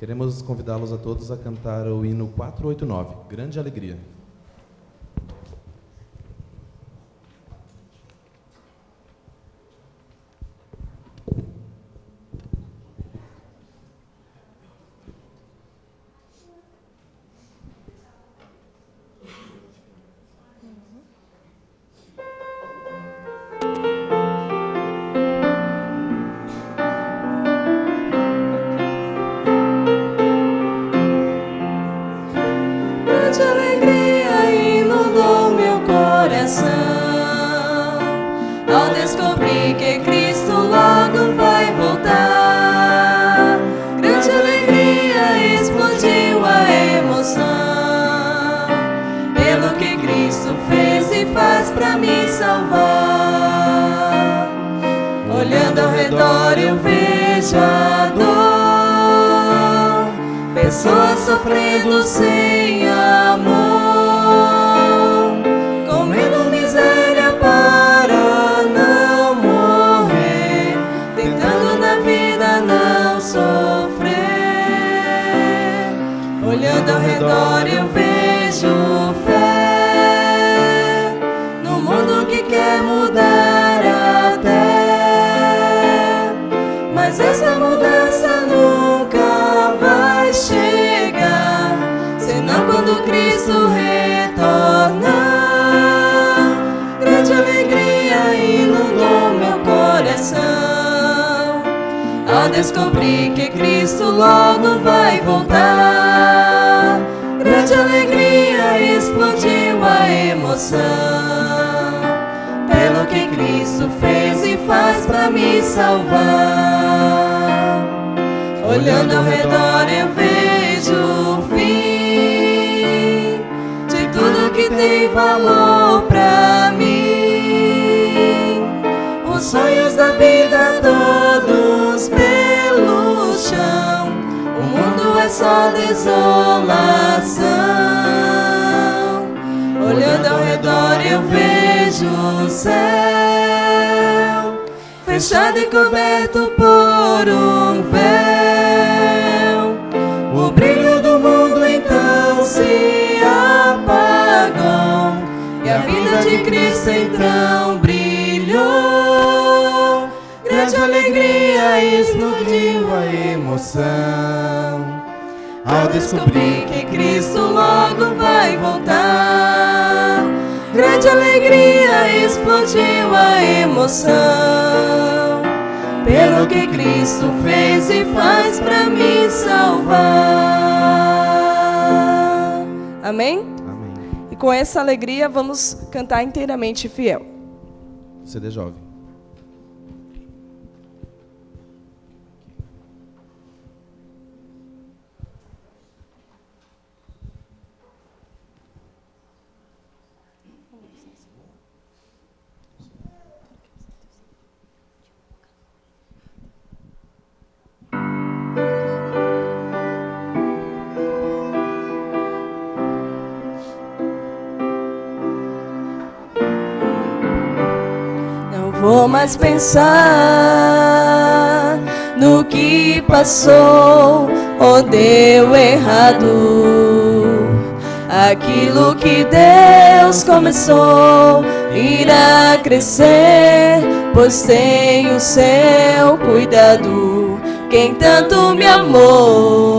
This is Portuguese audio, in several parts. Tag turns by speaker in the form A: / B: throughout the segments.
A: Queremos convidá-los a todos a cantar o hino 489, Grande Alegria.
B: Ao descobrir que Cristo logo vai voltar, grande alegria explodiu a emoção, pelo que Cristo fez e faz pra me salvar. Olhando ao redor eu vejo a dor, pessoas sofrendo sem amor, comendo miséria para não morrer, tentando na vida não sofrer. Olhando ao redor eu vejo fé no mundo que quer mudar até, mas essa mudança nunca vai chegar senão quando Cristo retornar. Grande alegria inundou meu coração ao descobrir que Cristo logo vai voltar. Grande alegria explodiu a emoção, pelo que Cristo fez e faz pra me salvar. Olhando ao redor eu vejo o fim de tudo que tem valor pra mim. Os sonhos da vida todos pelo chão, o mundo é só desolação. Olhando ao redor eu vejo o céu fechado e coberto por um véu. O brilho do mundo então se apagou e a vida de Cristo então brilhou. Grande alegria explodiu a emoção ao descobrir que Cristo logo vai voltar. Grande alegria explodiu a emoção, pelo que Cristo fez e faz pra me salvar. Amém?
A: Amém.
B: E com essa alegria vamos cantar Inteiramente Fiel.
A: CD Jovem.
B: Vou mais pensar no que passou ou deu errado. Aquilo que Deus começou irá crescer, pois tem o seu cuidado. Quem tanto me amou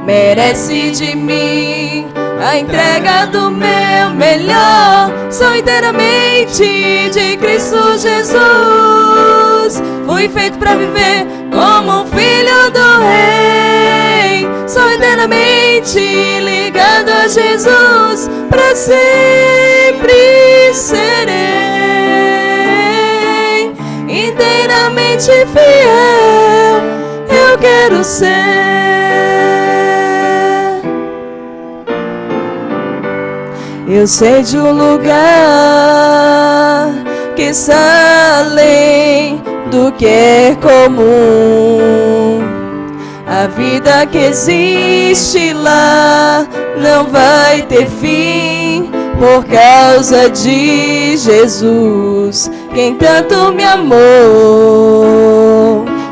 B: merece de mim a entrega do meu melhor. Sou inteiramente de Cristo Jesus. Fui feito para viver como um filho do Rei. Sou inteiramente ligado a Jesus. Para sempre serei inteiramente fiel. Eu quero ser. Eu sei de um lugar que está além do que é comum. A vida que existe lá não vai ter fim por causa de Jesus. Quem tanto me amou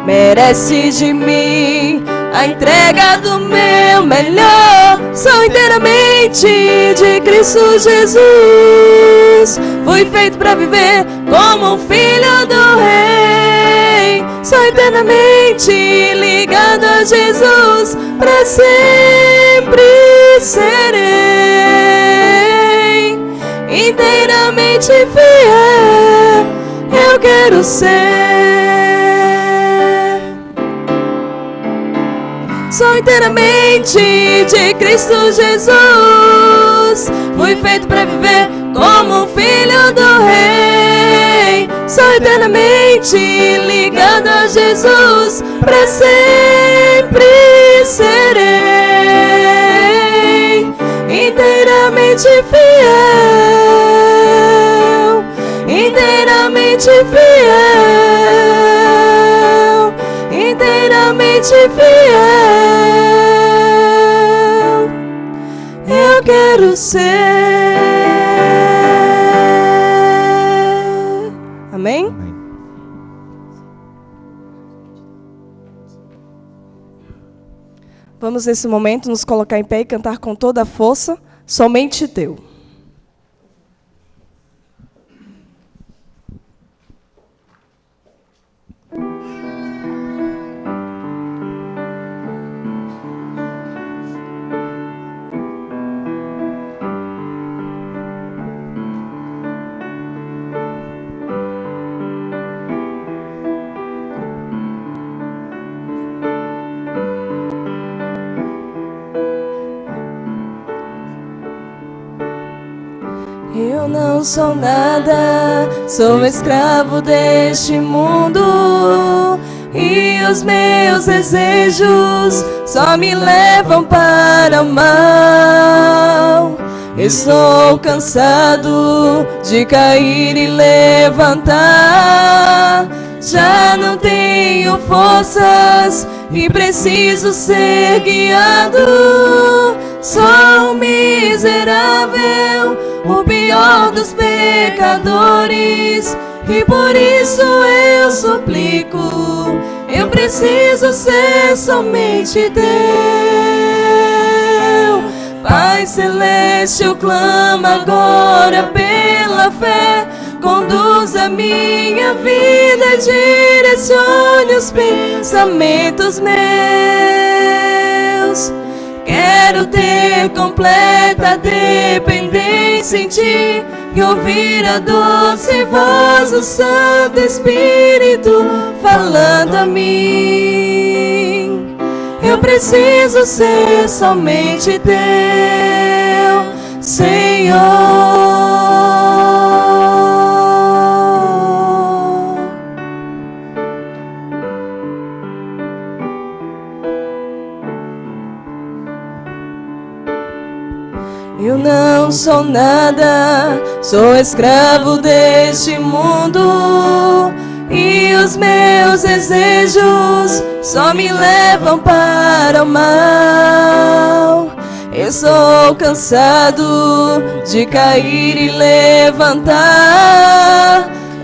B: merece de mim a entrega do meu melhor. Sou inteiramente de Cristo Jesus. Fui feito para viver como um filho do Rei. Sou eternamente ligado a Jesus, para sempre serei inteiramente fiel. Eu quero ser. Sou inteiramente de Cristo Jesus. Fui feito para viver como um filho do Rei. Sou eternamente ligado a Jesus, para sempre serei inteiramente fiel. Inteiramente fiel. Inteiramente fiel. Eu quero ser. Amém? Vamos nesse momento nos colocar em pé e cantar com toda a força, Somente Teu. Eu não sou nada, sou escravo deste mundo, e os meus desejos só me levam para o mal. Estou cansado de cair e levantar, já não tenho forças e preciso ser guiado. Sou miserável, o pior dos pecadores, e por isso eu suplico, eu preciso ser somente Teu. Pai Celeste, eu clamo agora pela fé, conduza a minha vida, direcione os pensamentos meus. Quero ter completa dependência em Ti e ouvir a doce voz do Santo Espírito falando a mim. Eu preciso ser somente Teu, Senhor. Eu não sou nada, sou escravo deste mundo, e os meus desejos só me levam para o mal. Eu sou cansado de cair e levantar,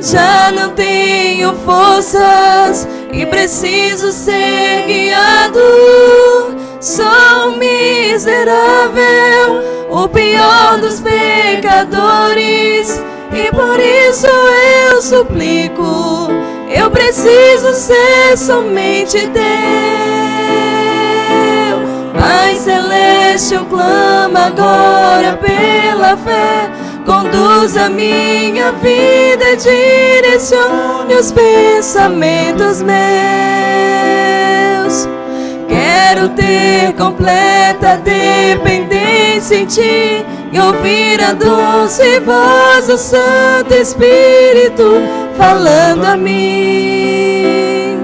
B: já não tenho forças e preciso ser guiado. Sou miserável, o pior dos pecadores, e por isso eu suplico, eu preciso ser somente Teu. Pai Celeste, eu clamo agora pela fé, conduza a minha vida, direcione os pensamentos meus. Quero ter completa dependência em Ti e ouvir a doce voz do Santo Espírito falando a mim.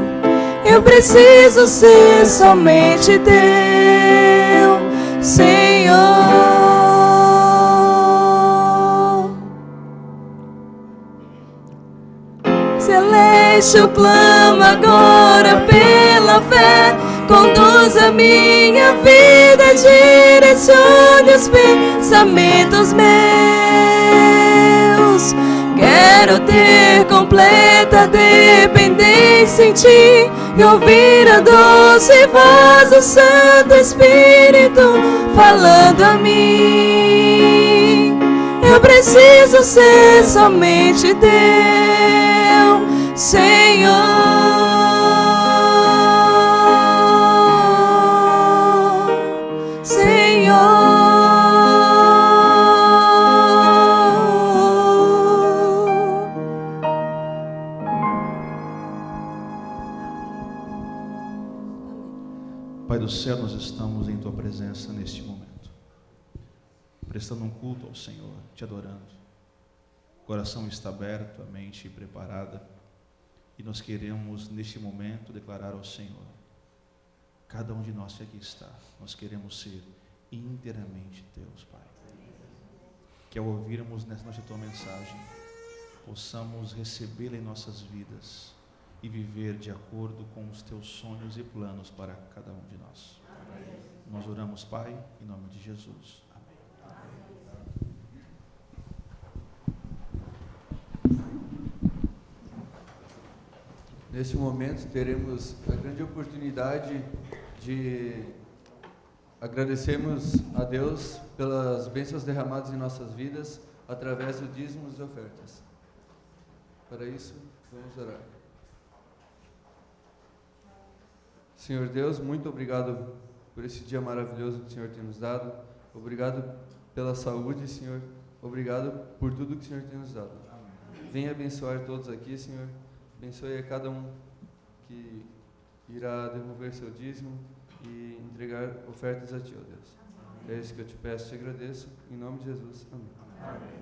B: Eu preciso ser somente Teu, Senhor. Celeste, eu clamo agora pela fé, conduza a minha vida, direcione os pensamentos meus. Quero ter completa dependência em Ti e ouvir a doce voz do Santo Espírito falando a mim. Eu preciso ser somente teu, Senhor.
C: Pai do céu, nós estamos em Tua presença neste momento, prestando um culto ao Senhor, Te adorando. O coração está aberto, a mente preparada, e nós queremos neste momento declarar ao Senhor, cada um de nós que aqui está, nós queremos ser inteiramente Teus, Pai. Que ao ouvirmos nessa noite a Tua mensagem, possamos recebê-la em nossas vidas e viver de acordo com os Teus sonhos e planos para cada um de nós. Amém. Nós oramos, Pai, em nome de Jesus. Amém.
D: Neste momento teremos a grande oportunidade de agradecermos a Deus pelas bênçãos derramadas em nossas vidas através do dízimos e ofertas. Para isso, vamos orar. Senhor Deus, muito obrigado por esse dia maravilhoso que o Senhor tem nos dado. Obrigado pela saúde, Senhor. Obrigado por tudo que o Senhor tem nos dado. Venha abençoar todos aqui, Senhor. Abençoe a cada um que irá devolver seu dízimo e entregar ofertas a Ti, ó Deus. É isso que eu te peço e te agradeço. Em nome de Jesus. Amém. Amém.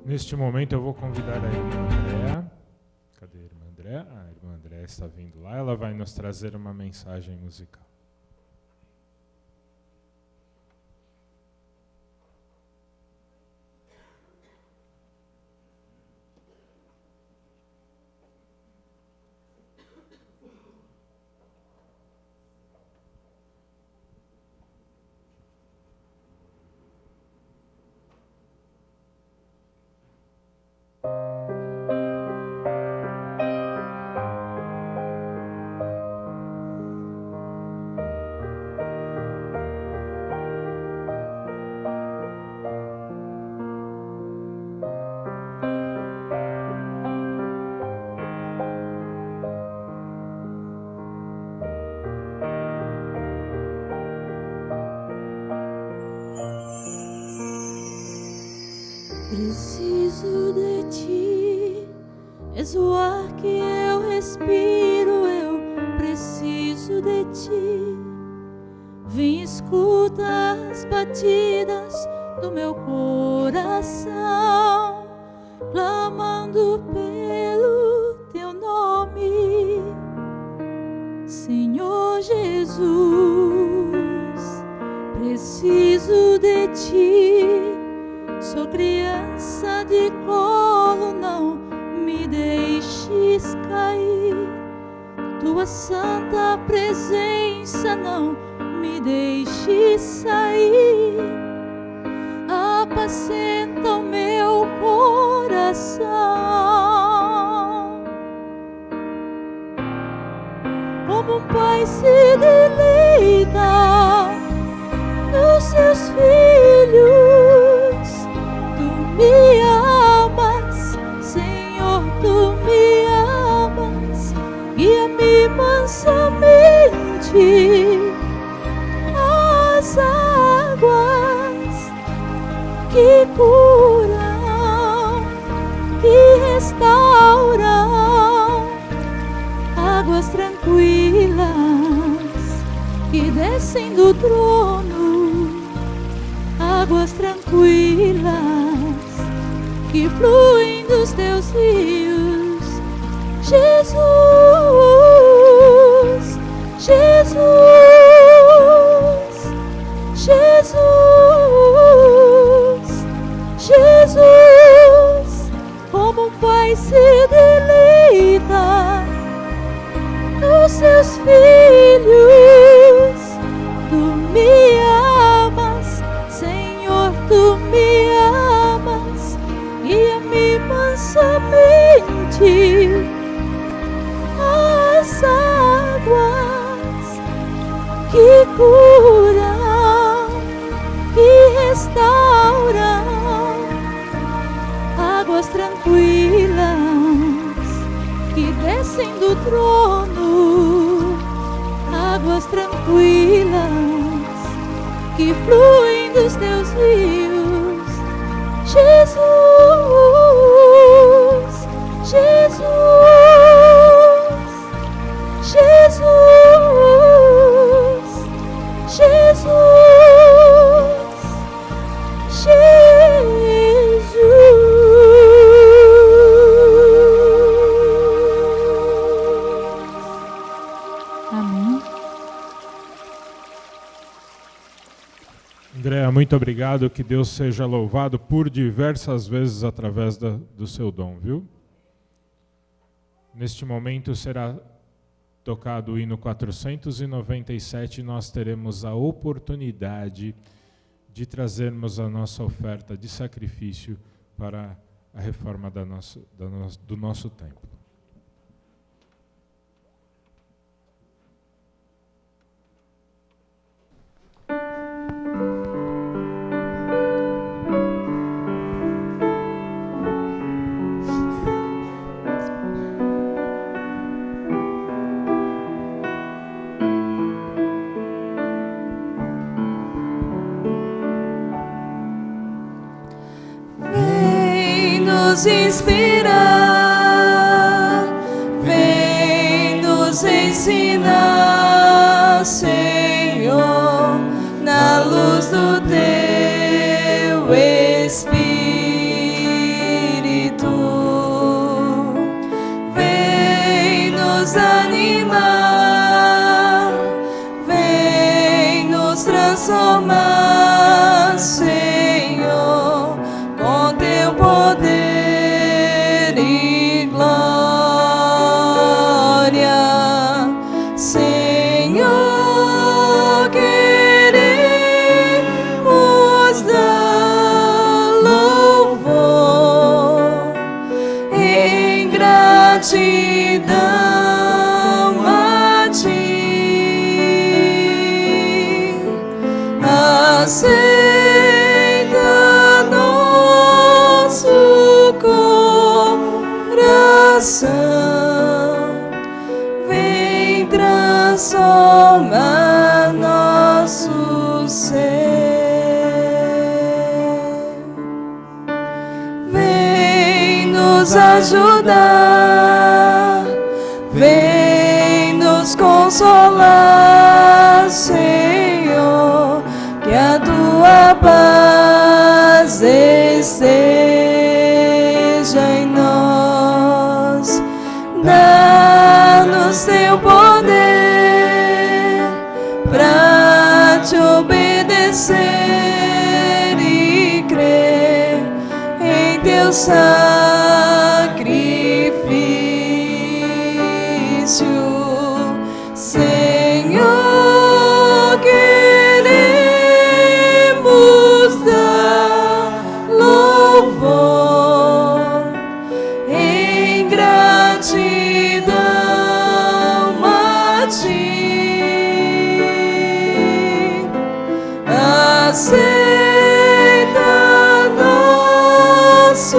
E: Neste momento eu vou convidar a irmã Andréa. Cadê a irmã Andréa? A irmã Andréa está vindo lá. Ela vai nos trazer uma mensagem musical.
B: Preciso de ti, és o ar que eu respiro, eu preciso de ti. Vem, escuta as batidas do meu coração, clamando pelo teu nome, Senhor Jesus. Preciso de ti, sou criança de colo, não me deixes cair. Tua santa presença não me deixes sair. Apacenta o meu coração, como um pai se deleita nos seus filhos. Tu me amas, Senhor, tu me amas. Guia-me mansamente às águas que curam, que restauram, águas tranquilas que descem do trono, águas tranquilas que fluem dos teus rios. Jesus, Jesus, Jesus, Jesus, como um pai se deleita nos seus filhos. Tu me amas, Senhor, tu me amas. Guia-me mansamente às águas que curam, que restauram, águas tranquilas que descem do trono, águas tranquilas que fluem dos teus rios. Jesus, Jesus, Jesus, Jesus, Jesus. Amém.
E: Andréa, muito obrigado, que Deus seja louvado por diversas vezes através do seu dom, viu? Neste momento será tocado o hino 497 e nós teremos a oportunidade de trazermos a nossa oferta de sacrifício para a reforma do nosso templo.
B: Nos inspirar, vem nos ensinar, Senhor, na luz do teu Espírito. Vem nos animar, vem nos transformar, Senhor, com teu poder. Gratidão a ti, aceita nosso coração, vem transformar nosso ser. Vem nos ajudar, vem nos consolar, Senhor, que a tua paz esteja em nós. Dá-nos teu poder pra te obedecer e crer em teu sacrifício, Senhor. Queremos dar louvor em gratidão a ti. Aceita nosso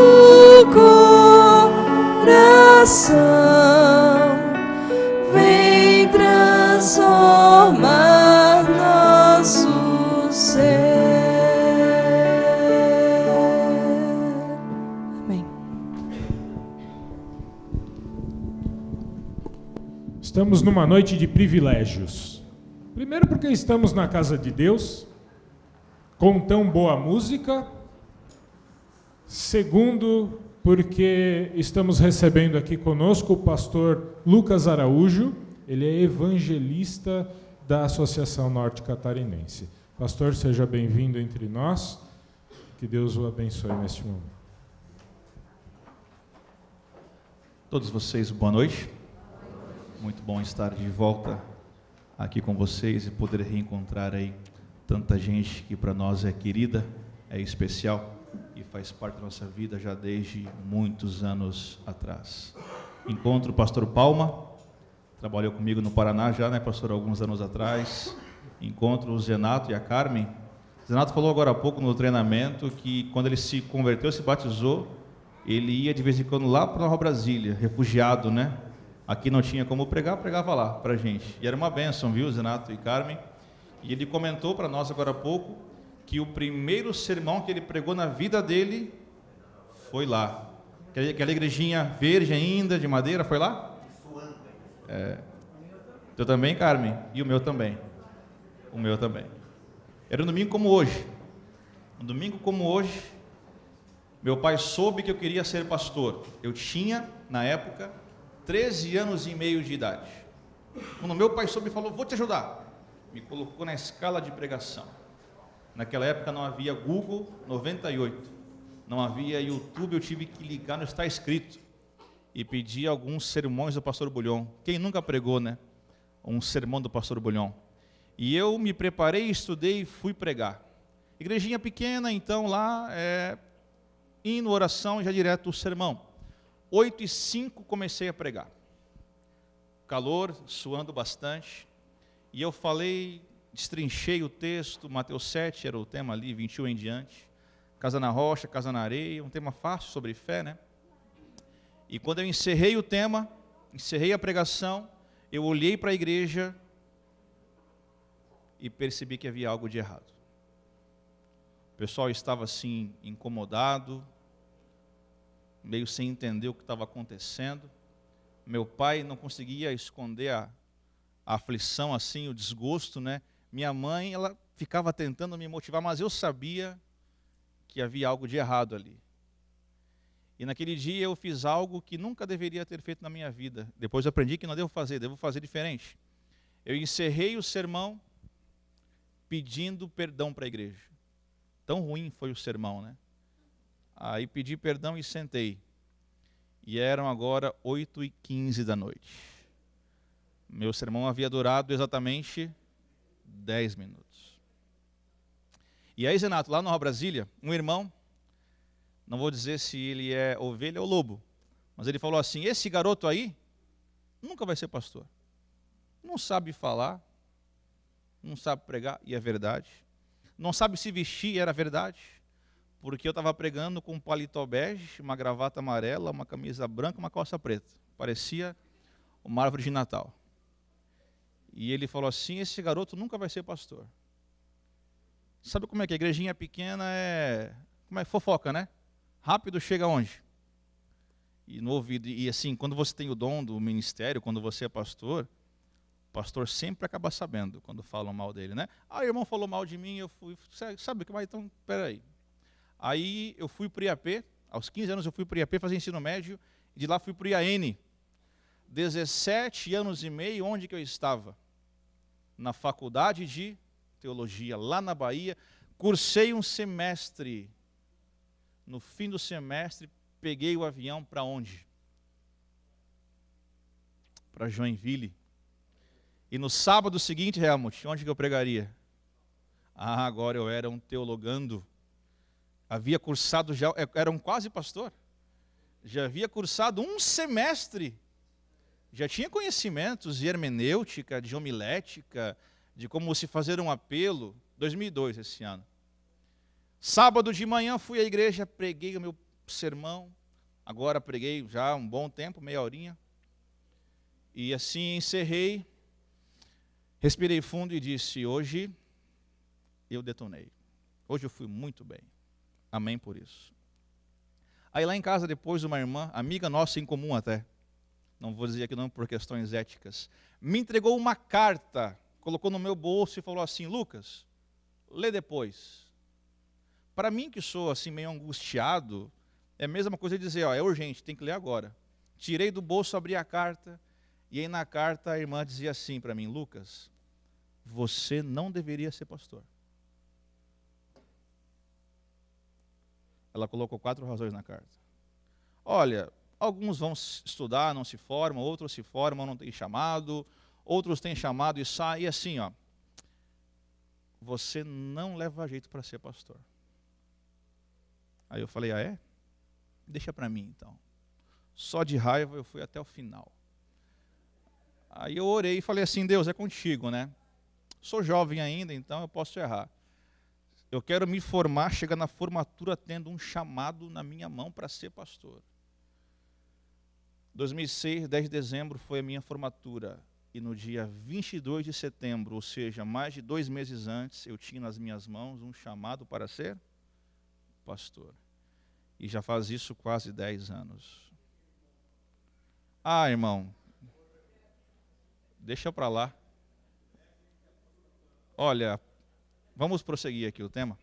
B: coração, vem transformar nosso ser. Amém.
E: Estamos numa noite de privilégios. Primeiro porque estamos na casa de Deus, com tão boa música. Segundo, porque estamos recebendo aqui conosco o pastor Lucas Araújo. Ele é evangelista da Associação Norte Catarinense. Pastor, seja bem-vindo entre nós. Que Deus o abençoe neste momento.
C: Todos vocês, boa noite. Muito bom estar de volta aqui com vocês e poder reencontrar aí tanta gente que para nós é querida, é especial e faz parte da nossa vida já desde muitos anos atrás. Encontro o pastor Palma, trabalhou comigo no Paraná já, né, pastor, alguns anos atrás. Encontro o Zenato e a Carmen. O Zenato falou agora há pouco no treinamento que quando ele se converteu, se batizou, ele ia de vez em quando lá para Nova Brasília, refugiado, né? Aqui não tinha como pregar, pregava lá para a gente. E era uma bênção, viu, Zenato e Carmen? E ele comentou para nós agora há pouco que o primeiro sermão que ele pregou na vida dele foi lá. Aquela igrejinha verde ainda, de madeira, foi lá? Eu também, Carmen? E o meu também. O meu também. Era um domingo como hoje. Um domingo como hoje, meu pai soube que eu queria ser pastor. Eu tinha, na época, 13 anos e meio de idade. Quando meu pai soube, falou, vou te ajudar. Me colocou na escala de pregação. Naquela época não havia Google, 98. Não havia YouTube, eu tive que ligar no Está Escrito e pedir alguns sermões do pastor Bulhon. Quem nunca pregou, né? Um sermão do pastor Bulhon. E eu me preparei, estudei e fui pregar. Igrejinha pequena, então lá, hino, oração, já direto o sermão. 8h05 comecei a pregar. Calor, suando bastante. E eu falei, destrinchei o texto, Mateus 7 era o tema ali, 21 em diante. Casa na rocha, casa na areia, um tema fácil sobre fé, né? E quando eu encerrei o tema, encerrei a pregação, eu olhei para a igreja e percebi que havia algo de errado. O pessoal estava assim, incomodado, meio sem entender o que estava acontecendo. Meu pai não conseguia esconder a aflição, assim, o desgosto, né? Minha mãe, ela ficava tentando me motivar, mas eu sabia que havia algo de errado ali. E naquele dia eu fiz algo que nunca deveria ter feito na minha vida. Depois eu aprendi que não devo fazer diferente. Eu encerrei o sermão pedindo perdão para a igreja. Tão ruim foi o sermão, né? Aí pedi perdão e sentei. E eram agora 8h15 da noite. Meu sermão havia durado exatamente 10 minutos. E aí, Zenato, lá na Nova Brasília, um irmão, não vou dizer se ele é ovelha ou lobo, mas ele falou assim, esse garoto aí nunca vai ser pastor. Não sabe falar, não sabe pregar, e é verdade. Não sabe se vestir, era verdade. Porque eu estava pregando com um paletó bege, uma gravata amarela, uma camisa branca, uma calça preta. Parecia uma árvore de Natal. E ele falou assim, esse garoto nunca vai ser pastor. Sabe como é que a igrejinha pequena é... Como é fofoca, né? Rápido chega onde? e no ouvido. E assim, quando você tem o dom do ministério, quando você é pastor, o pastor sempre acaba sabendo quando falam mal dele, né? Ah, o irmão falou mal de mim, eu fui, sabe o que vai? Então, peraí. Aí eu fui para o IAP, aos 15 anos eu fui para o IAP fazer ensino médio, e de lá fui para o IAN. 17 anos e meio, onde que eu estava? Na faculdade de teologia, lá na Bahia. Cursei um semestre. No fim do semestre, peguei o avião para onde? Para Joinville. E no sábado seguinte, Helmut, onde que eu pregaria? Ah, agora eu era um teologando. Havia cursado, já era um quase pastor. Já havia cursado um semestre. Já tinha conhecimentos de hermenêutica, de homilética, de como se fazer um apelo. 2002, esse ano. Sábado de manhã fui à igreja, preguei o meu sermão. Agora preguei já um bom tempo, meia horinha. E assim encerrei. Respirei fundo e disse, hoje eu detonei. Hoje eu fui muito bem. Amém por isso. Aí lá em casa depois uma irmã, amiga nossa em comum até, não vou dizer aqui não por questões éticas, me entregou uma carta, colocou no meu bolso e falou assim, Lucas, lê depois. Para mim que sou assim meio angustiado, é a mesma coisa de dizer, ó, é urgente, tem que ler agora. Tirei do bolso, abri a carta, e aí na carta a irmã dizia assim para mim, Lucas, você não deveria ser pastor. Ela colocou 4 razões na carta. Olha, alguns vão estudar, não se formam, outros se formam, não têm chamado, outros têm chamado e saem, e assim, ó, você não leva jeito para ser pastor. Aí eu falei, ah é? Deixa para mim então. Só de raiva eu fui até o final. Aí eu orei e falei assim, Deus, é contigo, né? Sou jovem ainda, então eu posso errar. Eu quero me formar, chegar na formatura tendo um chamado na minha mão para ser pastor. 2006, 10 de dezembro, foi a minha formatura. E no dia 22 de setembro, ou seja, mais de 2 meses antes, eu tinha nas minhas mãos um chamado para ser pastor. E já faz isso quase 10 anos. Ah, irmão, deixa para lá. Olha, vamos prosseguir aqui o tema.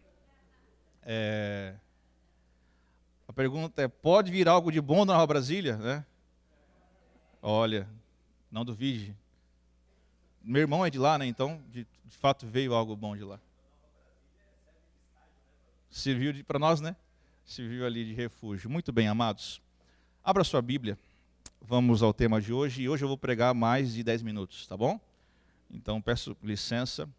C: A pergunta é, pode vir algo de bom da Nova Brasília? Né? Olha, não duvide. Meu irmão é de lá, né? Então, de fato, veio algo bom de lá. Serviu para nós, né? Serviu ali de refúgio. Muito bem, amados. Abra sua Bíblia. Vamos ao tema de hoje. E hoje eu vou pregar mais de 10 minutos, tá bom? Então, peço licença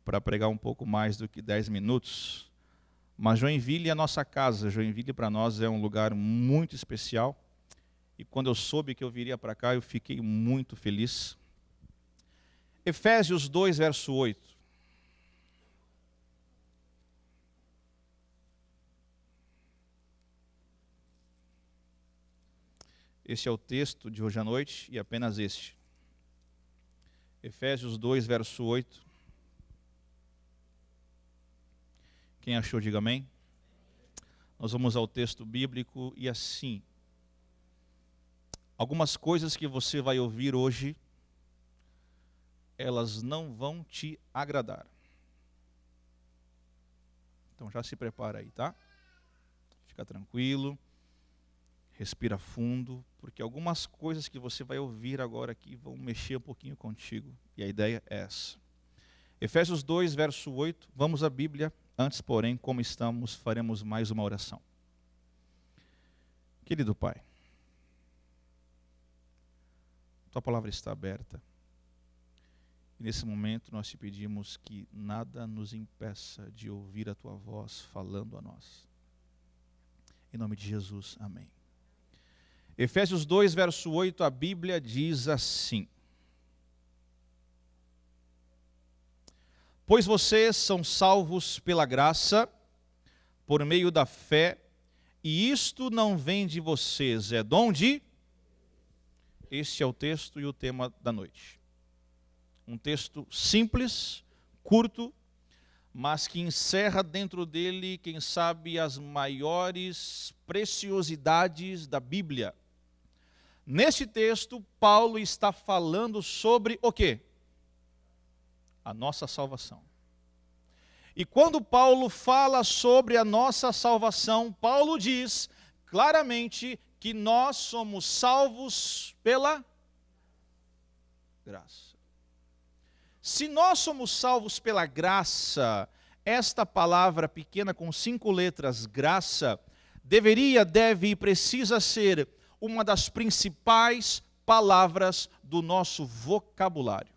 C: para pregar um pouco mais do que 10 minutos. Mas Joinville é a nossa casa. Joinville para nós é um lugar muito especial. E quando eu soube que eu viria para cá, eu fiquei muito feliz. Efésios 2, verso 8. Este é o texto de hoje à noite e apenas este. Efésios 2, verso 8. Quem achou, diga amém. Nós vamos ao texto bíblico e assim. Algumas coisas que você vai ouvir hoje, elas não vão te agradar. Então já se prepara aí, tá? Fica tranquilo. Respira fundo, porque algumas coisas que você vai ouvir agora aqui vão mexer um pouquinho contigo. E a ideia é essa. Efésios 2, verso 8. Vamos à Bíblia. Antes, porém, como estamos, faremos mais uma oração. Querido Pai, Tua palavra está aberta. E nesse momento nós te pedimos que nada nos impeça de ouvir a Tua voz falando a nós. Em nome de Jesus, amém. Efésios 2, verso 8, a Bíblia diz assim. Pois vocês são salvos pela graça, por meio da fé, e isto não vem de vocês, é dom de... Este é o texto e o tema da noite. Um texto simples, curto, mas que encerra dentro dele, quem sabe, as maiores preciosidades da Bíblia. Neste texto, Paulo está falando sobre o quê? A nossa salvação. E quando Paulo fala sobre a nossa salvação, Paulo diz claramente que nós somos salvos pela graça. Se nós somos salvos pela graça, esta palavra pequena com 5 letras, graça, deveria, deve e precisa ser uma das principais palavras do nosso vocabulário.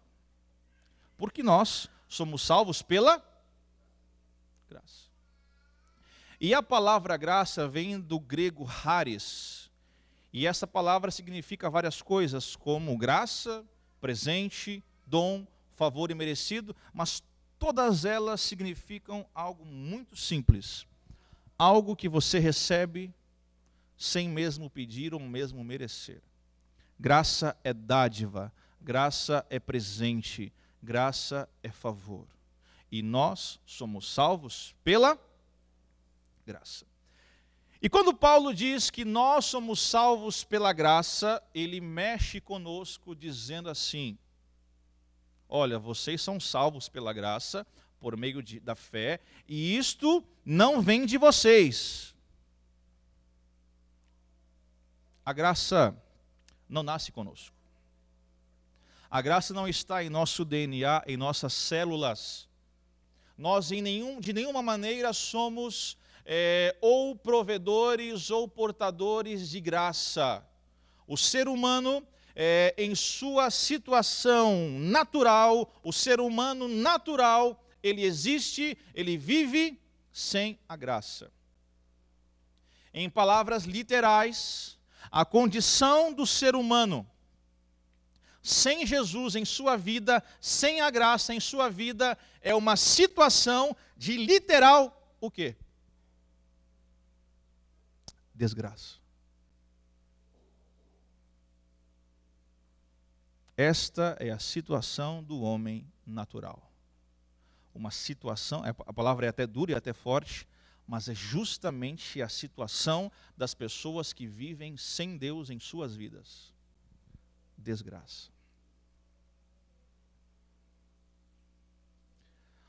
C: Porque nós somos salvos pela graça. E a palavra graça vem do grego charis. E essa palavra significa várias coisas, como graça, presente, dom, favor imerecido, mas todas elas significam algo muito simples. Algo que você recebe sem mesmo pedir ou mesmo merecer. Graça é dádiva, graça é presente, graça é favor. E nós somos salvos pela graça. E quando Paulo diz que nós somos salvos pela graça, ele mexe conosco dizendo assim: olha, vocês são salvos pela graça, por meio da fé, e isto não vem de vocês. A graça não nasce conosco. A graça não está em nosso DNA, em nossas células. Nós de nenhuma maneira somos ou provedores ou portadores de graça. O ser humano, em sua situação natural, o ser humano natural, ele existe, ele vive sem a graça. Em palavras literais, a condição do ser humano sem Jesus em sua vida, sem a graça em sua vida, é uma situação de literal o quê? Desgraça. Esta é a situação do homem natural. Uma situação, a palavra é até dura e até forte, mas é justamente a situação das pessoas que vivem sem Deus em suas vidas. Desgraça.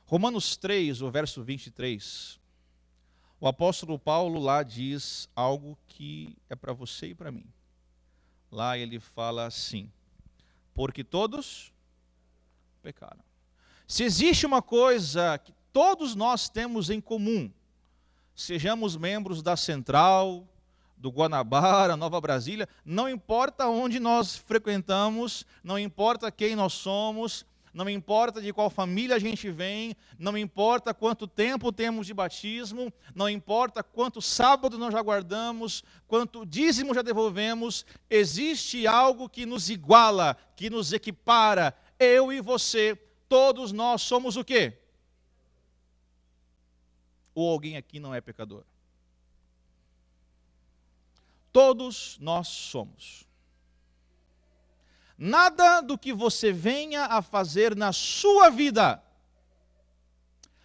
C: Romanos 3, o verso 23, o apóstolo Paulo lá diz algo que é para você e para mim. Lá ele fala assim: porque todos pecaram. Se existe uma coisa que todos nós temos em comum, sejamos membros da Central, do Guanabara, Nova Brasília, não importa onde nós frequentamos, não importa quem nós somos, não importa de qual família a gente vem, não importa quanto tempo temos de batismo, não importa quantos sábados nós já guardamos, quanto dízimo já devolvemos, existe algo que nos iguala, que nos equipara, eu e você, todos nós somos o quê? Ou alguém aqui não é pecador? Todos nós somos. Nada do que você venha a fazer na sua vida,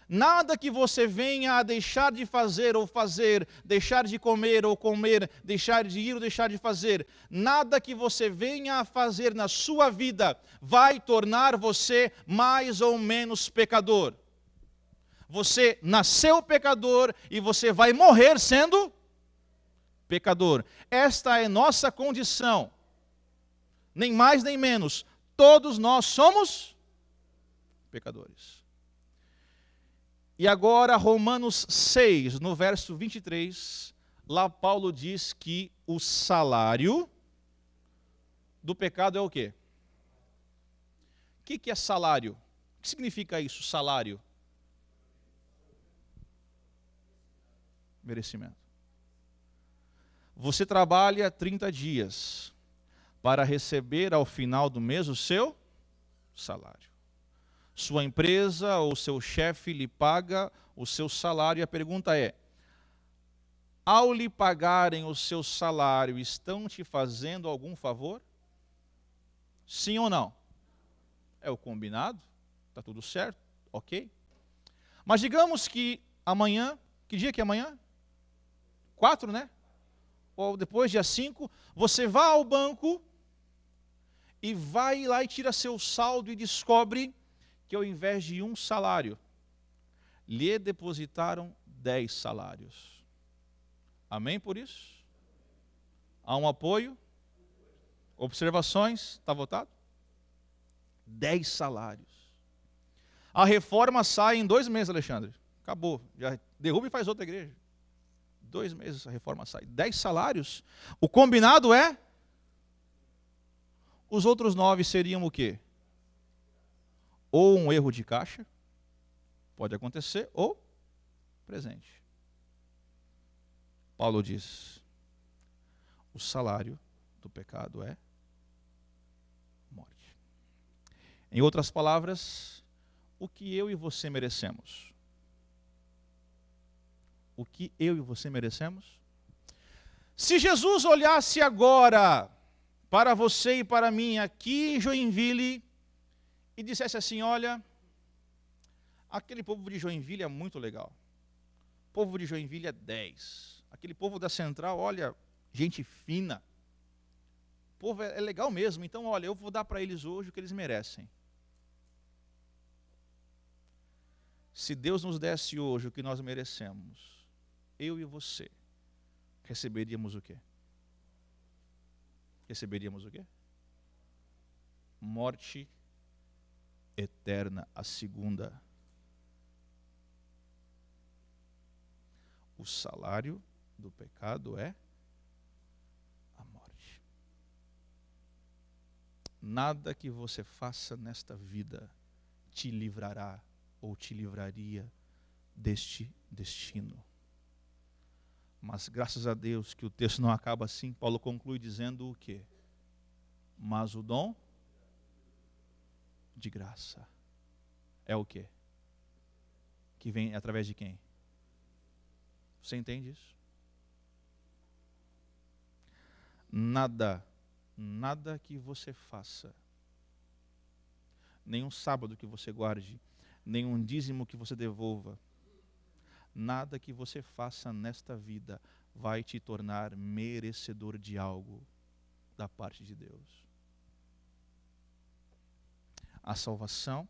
C: nada que você venha a deixar de fazer ou fazer, deixar de comer ou comer, deixar de ir ou deixar de fazer, nada que você venha a fazer na sua vida vai tornar você mais ou menos pecador. Você nasceu pecador e você vai morrer sendo pecador. Esta é nossa condição. Nem mais nem menos. Todos nós somos pecadores. E agora Romanos 6, no verso 23, lá Paulo diz que o salário do pecado é o quê? O que é salário? O que significa isso, salário? Merecimento. Você trabalha 30 dias para receber ao final do mês o seu salário. Sua empresa ou seu chefe lhe paga o seu salário e a pergunta é: ao lhe pagarem o seu salário, estão te fazendo algum favor? Sim ou não? É o combinado? Está tudo certo? Ok? Mas digamos que amanhã, que dia que é amanhã? 4, né? Ou depois, dia 5, você vá ao banco e vai lá e tira seu saldo e descobre que ao invés de 1 salário, lhe depositaram 10 salários. Amém por isso? Há um apoio? Observações? Está votado? 10 salários. A reforma sai em 2 meses, Alexandre. Acabou. Já derruba e faz outra igreja. 2 meses a reforma sai. 10 salários. O combinado é? Os outros 9 seriam o quê? Ou um erro de caixa, pode acontecer, ou presente. Paulo diz, o salário do pecado é morte. Em outras palavras, o que eu e você merecemos? O que eu e você merecemos? Se Jesus olhasse agora para você e para mim aqui em Joinville e dissesse assim, olha, aquele povo de Joinville é muito legal. O povo de Joinville é 10. Aquele povo da Central, olha, gente fina. O povo é legal mesmo, então olha, eu vou dar para eles hoje o que eles merecem. Se Deus nos desse hoje o que nós merecemos, eu e você, receberíamos o quê? Receberíamos o quê? Morte eterna, a segunda. O salário do pecado é a morte. Nada que você faça nesta vida te livrará ou te livraria deste destino. Mas graças a Deus que o texto não acaba assim, Paulo conclui dizendo o quê? Mas o dom de graça é o quê? Que vem através de quem? Você entende isso? Nada que você faça, nenhum sábado que você guarde, nenhum dízimo que você devolva, nada que você faça nesta vida vai te tornar merecedor de algo da parte de Deus. A salvação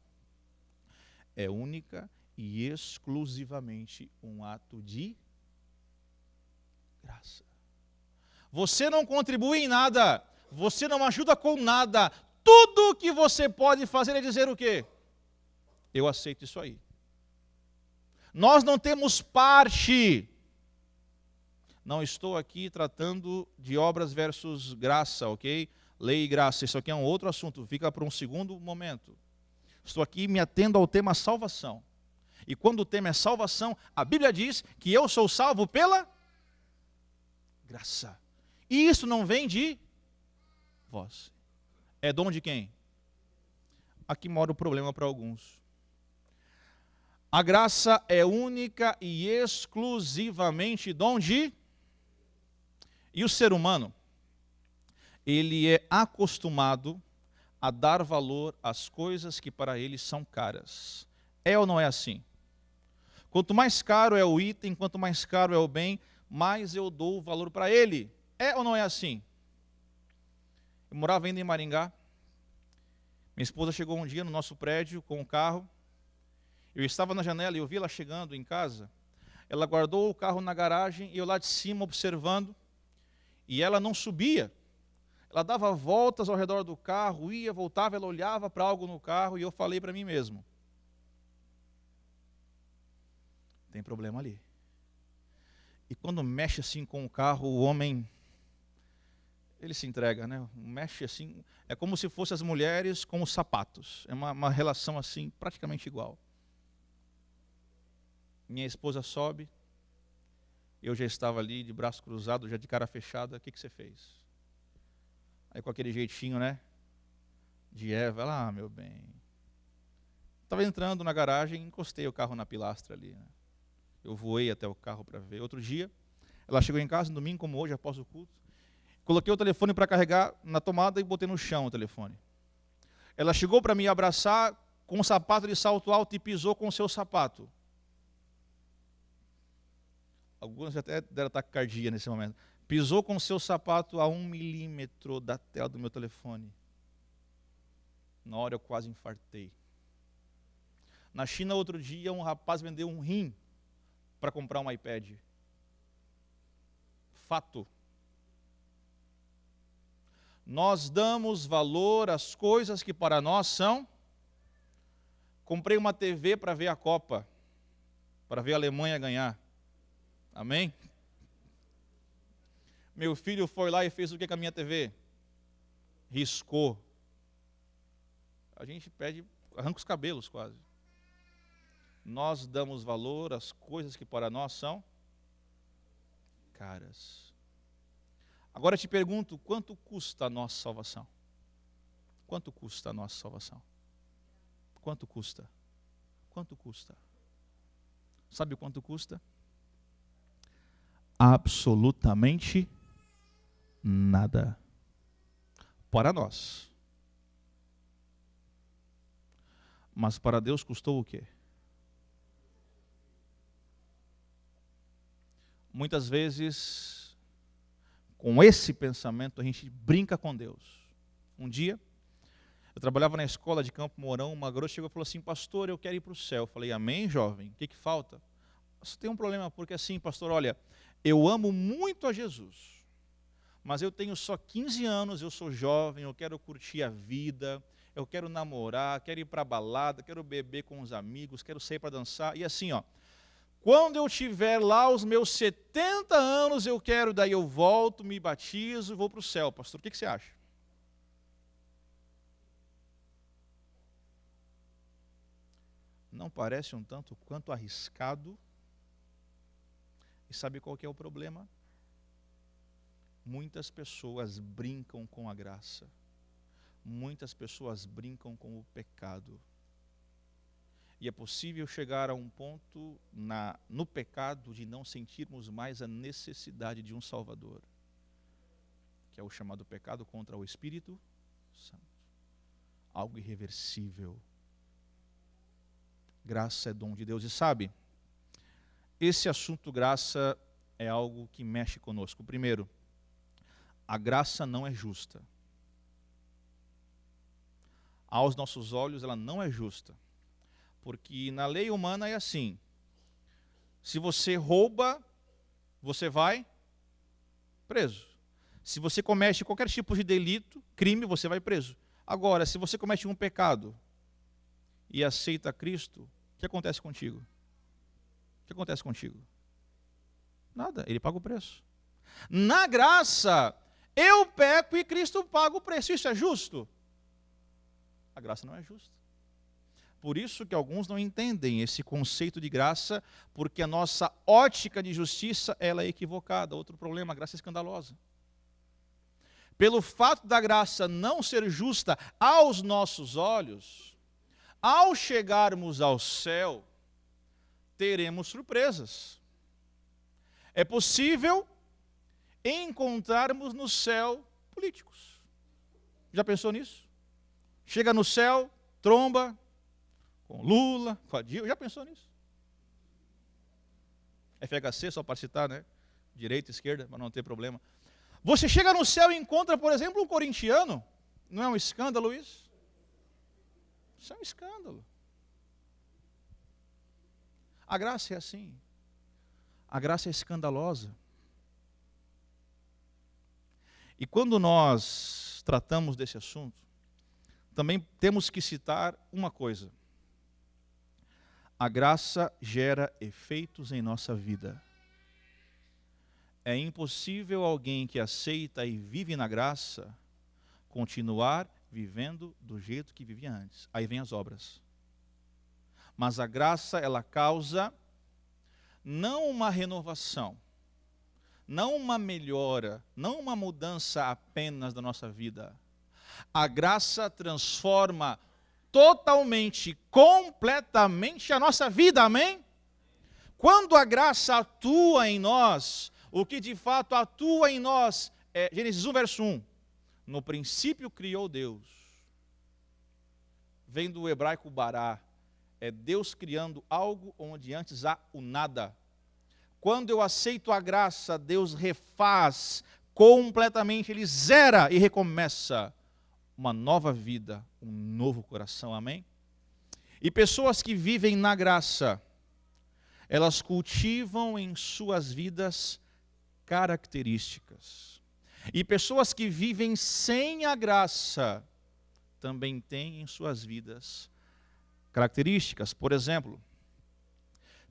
C: é única e exclusivamente um ato de graça. Você não contribui em nada, você não ajuda com nada. Tudo que você pode fazer é dizer o quê? Eu aceito isso aí. Nós não temos parte. Não estou aqui tratando de obras versus graça, ok? Lei e graça, isso aqui é um outro assunto, fica para um segundo momento. Estou aqui me atendo ao tema salvação. E quando o tema é salvação, a Bíblia diz que eu sou salvo pela graça. E isso não vem de vós. É dom de quem? Aqui mora o problema para alguns. A graça é única e exclusivamente dom de... E o ser humano, ele é acostumado a dar valor às coisas que para ele são caras. É ou não é assim? Quanto mais caro é o item, quanto mais caro é o bem, mais eu dou valor para ele. É ou não é assim? Eu morava ainda em Maringá. Minha esposa chegou um dia no nosso prédio com o carro. Eu estava na janela e eu vi ela chegando em casa. Ela guardou o carro na garagem e eu lá de cima observando. E ela não subia. Ela dava voltas ao redor do carro, ia, voltava, ela olhava para algo no carro e eu falei para mim mesmo. Tem problema ali. E quando mexe assim com o carro, o homem, ele se entrega, né? Mexe assim, é como se fossem as mulheres com os sapatos. É uma relação assim, praticamente igual. Minha esposa sobe, eu já estava ali de braço cruzado, já de cara fechada. O que você fez? Aí com aquele jeitinho, né? De Eva, ela, meu bem. Estava entrando na garagem, encostei o carro na pilastra ali, né? Eu voei até o carro para ver. Outro dia, ela chegou em casa, no domingo como hoje, após o culto. Coloquei o telefone para carregar na tomada e botei no chão o telefone. Ela chegou para me abraçar com um sapato de salto alto e pisou com o seu sapato. alguns até deram taquicardia nesse momento. Pisou com o seu sapato a 1 milímetro da tela do meu telefone. Na hora eu quase infartei. Na China, outro dia, um rapaz vendeu um rim para comprar um iPad. Fato. Nós damos valor às coisas que para nós são. Comprei uma TV para ver a Copa, para ver a Alemanha ganhar. Amém? Meu filho foi lá e fez o que com a minha TV? Riscou. A gente pede, arranca os cabelos quase. Nós damos valor às coisas que para nós são caras. Agora eu te pergunto, quanto custa a nossa salvação? Quanto custa a nossa salvação? Quanto custa? Quanto custa? Sabe quanto custa? Absolutamente nada. Para nós. Mas para Deus custou o quê? Muitas vezes, com esse pensamento, a gente brinca com Deus. Um dia, eu trabalhava na escola de Campo Mourão, uma garota chegou e falou assim, pastor, eu quero ir para o céu. Eu falei, amém, jovem? O que falta? Você tem um problema, porque assim, pastor, olha, eu amo muito a Jesus, mas eu tenho só 15 anos, eu sou jovem, eu quero curtir a vida, eu quero namorar, quero ir para a balada, quero beber com os amigos, quero sair para dançar, e assim, ó, quando eu tiver lá os meus 70 anos, eu quero, daí eu volto, me batizo e vou para o céu. Pastor, o que você acha? Não parece um tanto quanto arriscado? E sabe qual que é o problema? Muitas pessoas brincam com a graça. Muitas pessoas brincam com o pecado. E é possível chegar a um ponto no pecado de não sentirmos mais a necessidade de um Salvador, que é o chamado pecado contra o Espírito Santo. Algo irreversível. Graça é dom de Deus. E sabe, esse assunto graça é algo que mexe conosco. Primeiro, a graça não é justa. Aos nossos olhos ela não é justa. Porque na lei humana é assim, se você rouba, você vai preso. Se você comete qualquer tipo de delito, crime, você vai preso. Agora, se você comete um pecado e aceita Cristo, o que acontece contigo? O que acontece contigo? Nada, ele paga o preço. Na graça, eu peco e Cristo paga o preço. Isso é justo? A graça não é justa. Por isso que alguns não entendem esse conceito de graça, porque a nossa ótica de justiça ela é equivocada. Outro problema, a graça é escandalosa. Pelo fato da graça não ser justa aos nossos olhos, ao chegarmos ao céu, teremos surpresas. É possível encontrarmos no céu políticos. Já pensou nisso? Chega no céu, tromba com Lula, com a Dilma, já pensou nisso? FHC, só para citar, né? Direita, esquerda, para não ter problema. Você chega no céu e encontra, por exemplo, um corintiano. Não é um escândalo isso? Isso é um escândalo. A graça é assim. A graça é escandalosa. E quando nós tratamos desse assunto, também temos que citar uma coisa. A graça gera efeitos em nossa vida. É impossível alguém que aceita e vive na graça continuar vivendo do jeito que vivia antes. Aí vem as obras. Mas a graça, ela causa não uma renovação, não uma melhora, não uma mudança apenas da nossa vida. A graça transforma totalmente, completamente a nossa vida, amém? Quando a graça atua em nós, o que de fato atua em nós é Gênesis 1, verso 1. No princípio criou Deus. Vem do hebraico bará. É Deus criando algo onde antes há o nada. Quando eu aceito a graça, Deus refaz completamente, Ele zera e recomeça uma nova vida, um novo coração, amém? E pessoas que vivem na graça, elas cultivam em suas vidas características. E pessoas que vivem sem a graça, também têm em suas vidas características. Por exemplo,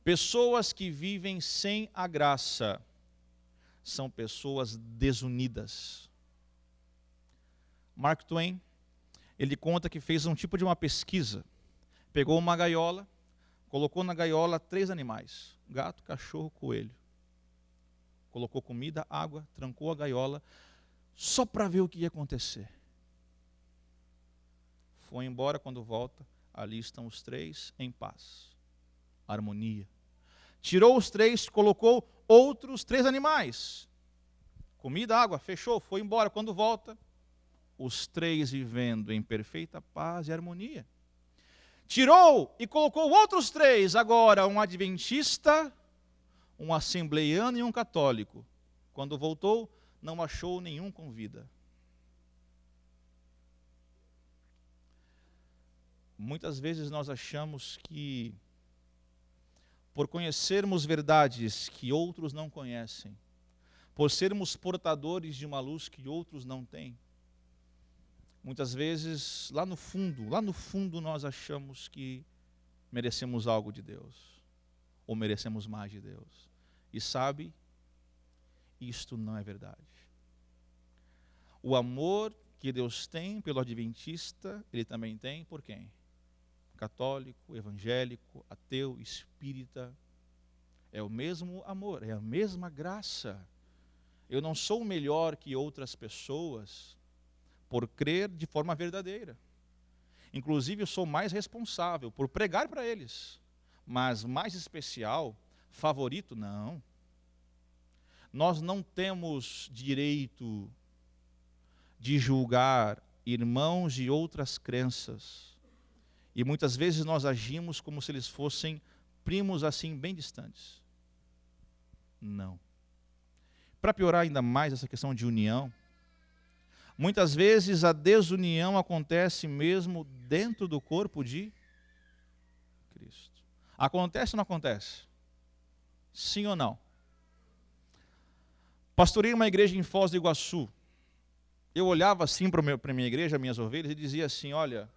C: pessoas que vivem sem a graça são pessoas desunidas. Mark Twain, ele conta que fez um tipo de uma pesquisa. Pegou uma gaiola, colocou na gaiola 3 animais: gato, cachorro, coelho. Colocou comida, água, trancou a gaiola, só para ver o que ia acontecer. Foi embora, quando volta, ali estão os 3 em paz, harmonia. Tirou os 3, colocou outros 3 animais. Comida, água, fechou, foi embora. Quando volta, os 3 vivendo em perfeita paz e harmonia. Tirou e colocou outros 3, agora um adventista, um assembleiano e um católico. Quando voltou, não achou nenhum com vida. Muitas vezes nós achamos que, por conhecermos verdades que outros não conhecem, por sermos portadores de uma luz que outros não têm, muitas vezes, lá no fundo nós achamos que merecemos algo de Deus, ou merecemos mais de Deus. E sabe, isto não é verdade. O amor que Deus tem pelo adventista, Ele também tem por quem? Católico, evangélico, ateu, espírita. É o mesmo amor, é a mesma graça. Eu não sou melhor que outras pessoas por crer de forma verdadeira. Inclusive, eu sou mais responsável por pregar para eles. Mas mais especial, favorito, não. Nós não temos direito de julgar irmãos de outras crenças. E muitas vezes nós agimos como se eles fossem primos assim bem distantes. Não. Para piorar ainda mais essa questão de união, muitas vezes a desunião acontece mesmo dentro do corpo de Cristo. Acontece ou não acontece? Sim ou não? Pastorei uma igreja em Foz do Iguaçu. Eu olhava assim para a minha igreja, minhas ovelhas, e dizia assim: olha,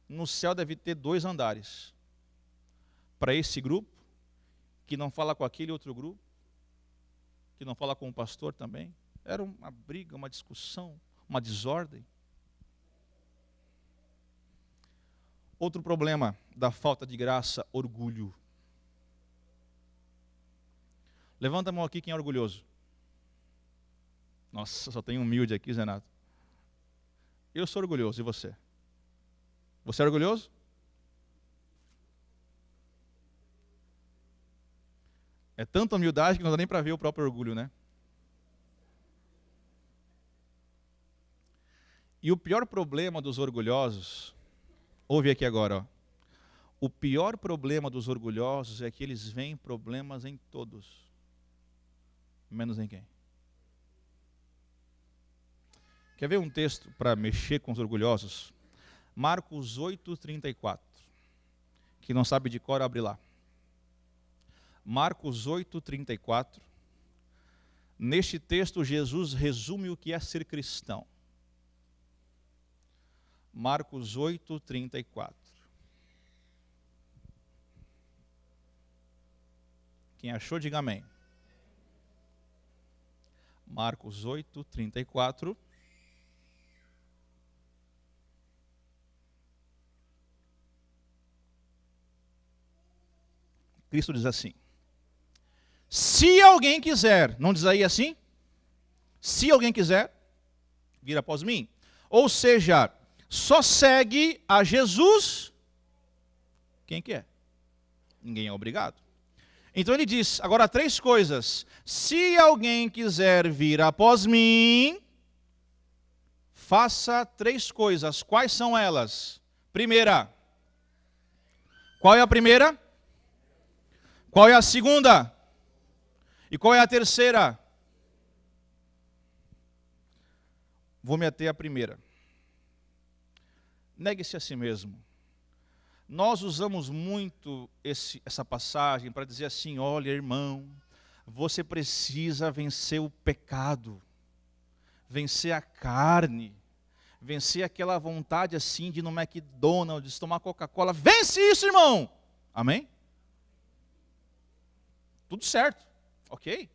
C: no céu deve ter 2 andares. Para esse grupo, que não fala com aquele outro grupo, que não fala com o pastor também. Era uma briga, uma discussão, uma desordem. Outro problema da falta de graça: orgulho. Levanta a mão aqui quem é orgulhoso. Nossa, só tem humilde aqui, Zenato. Eu sou orgulhoso, e você? Você é orgulhoso? É tanta humildade que não dá nem para ver o próprio orgulho, né? E o pior problema dos orgulhosos, ouve aqui agora, ó. O pior problema dos orgulhosos é que eles veem problemas em todos, menos em quem? Quer ver um texto para mexer com os orgulhosos? Marcos 8:34. Que não sabe de cor, abre lá. Marcos 8:34. Neste texto, Jesus resume o que é ser cristão. Marcos 8:34. Quem achou, diga amém. Marcos 8:34. Cristo diz assim: se alguém quiser, não diz aí assim? Se alguém quiser, vir após mim. Ou seja, só segue a Jesus quem quer. Ninguém é obrigado. Então ele diz, agora 3 coisas. Se alguém quiser vir após mim, faça 3 coisas. Quais são elas? Primeira. Qual é a primeira? Qual é a segunda? E qual é a terceira? Vou me ater à primeira. Negue-se a si mesmo. Nós usamos muito essa passagem para dizer assim: olha, irmão, você precisa vencer o pecado, vencer a carne, vencer aquela vontade assim de ir no McDonald's, tomar Coca-Cola. Vence isso, irmão! Amém? Tudo certo, ok?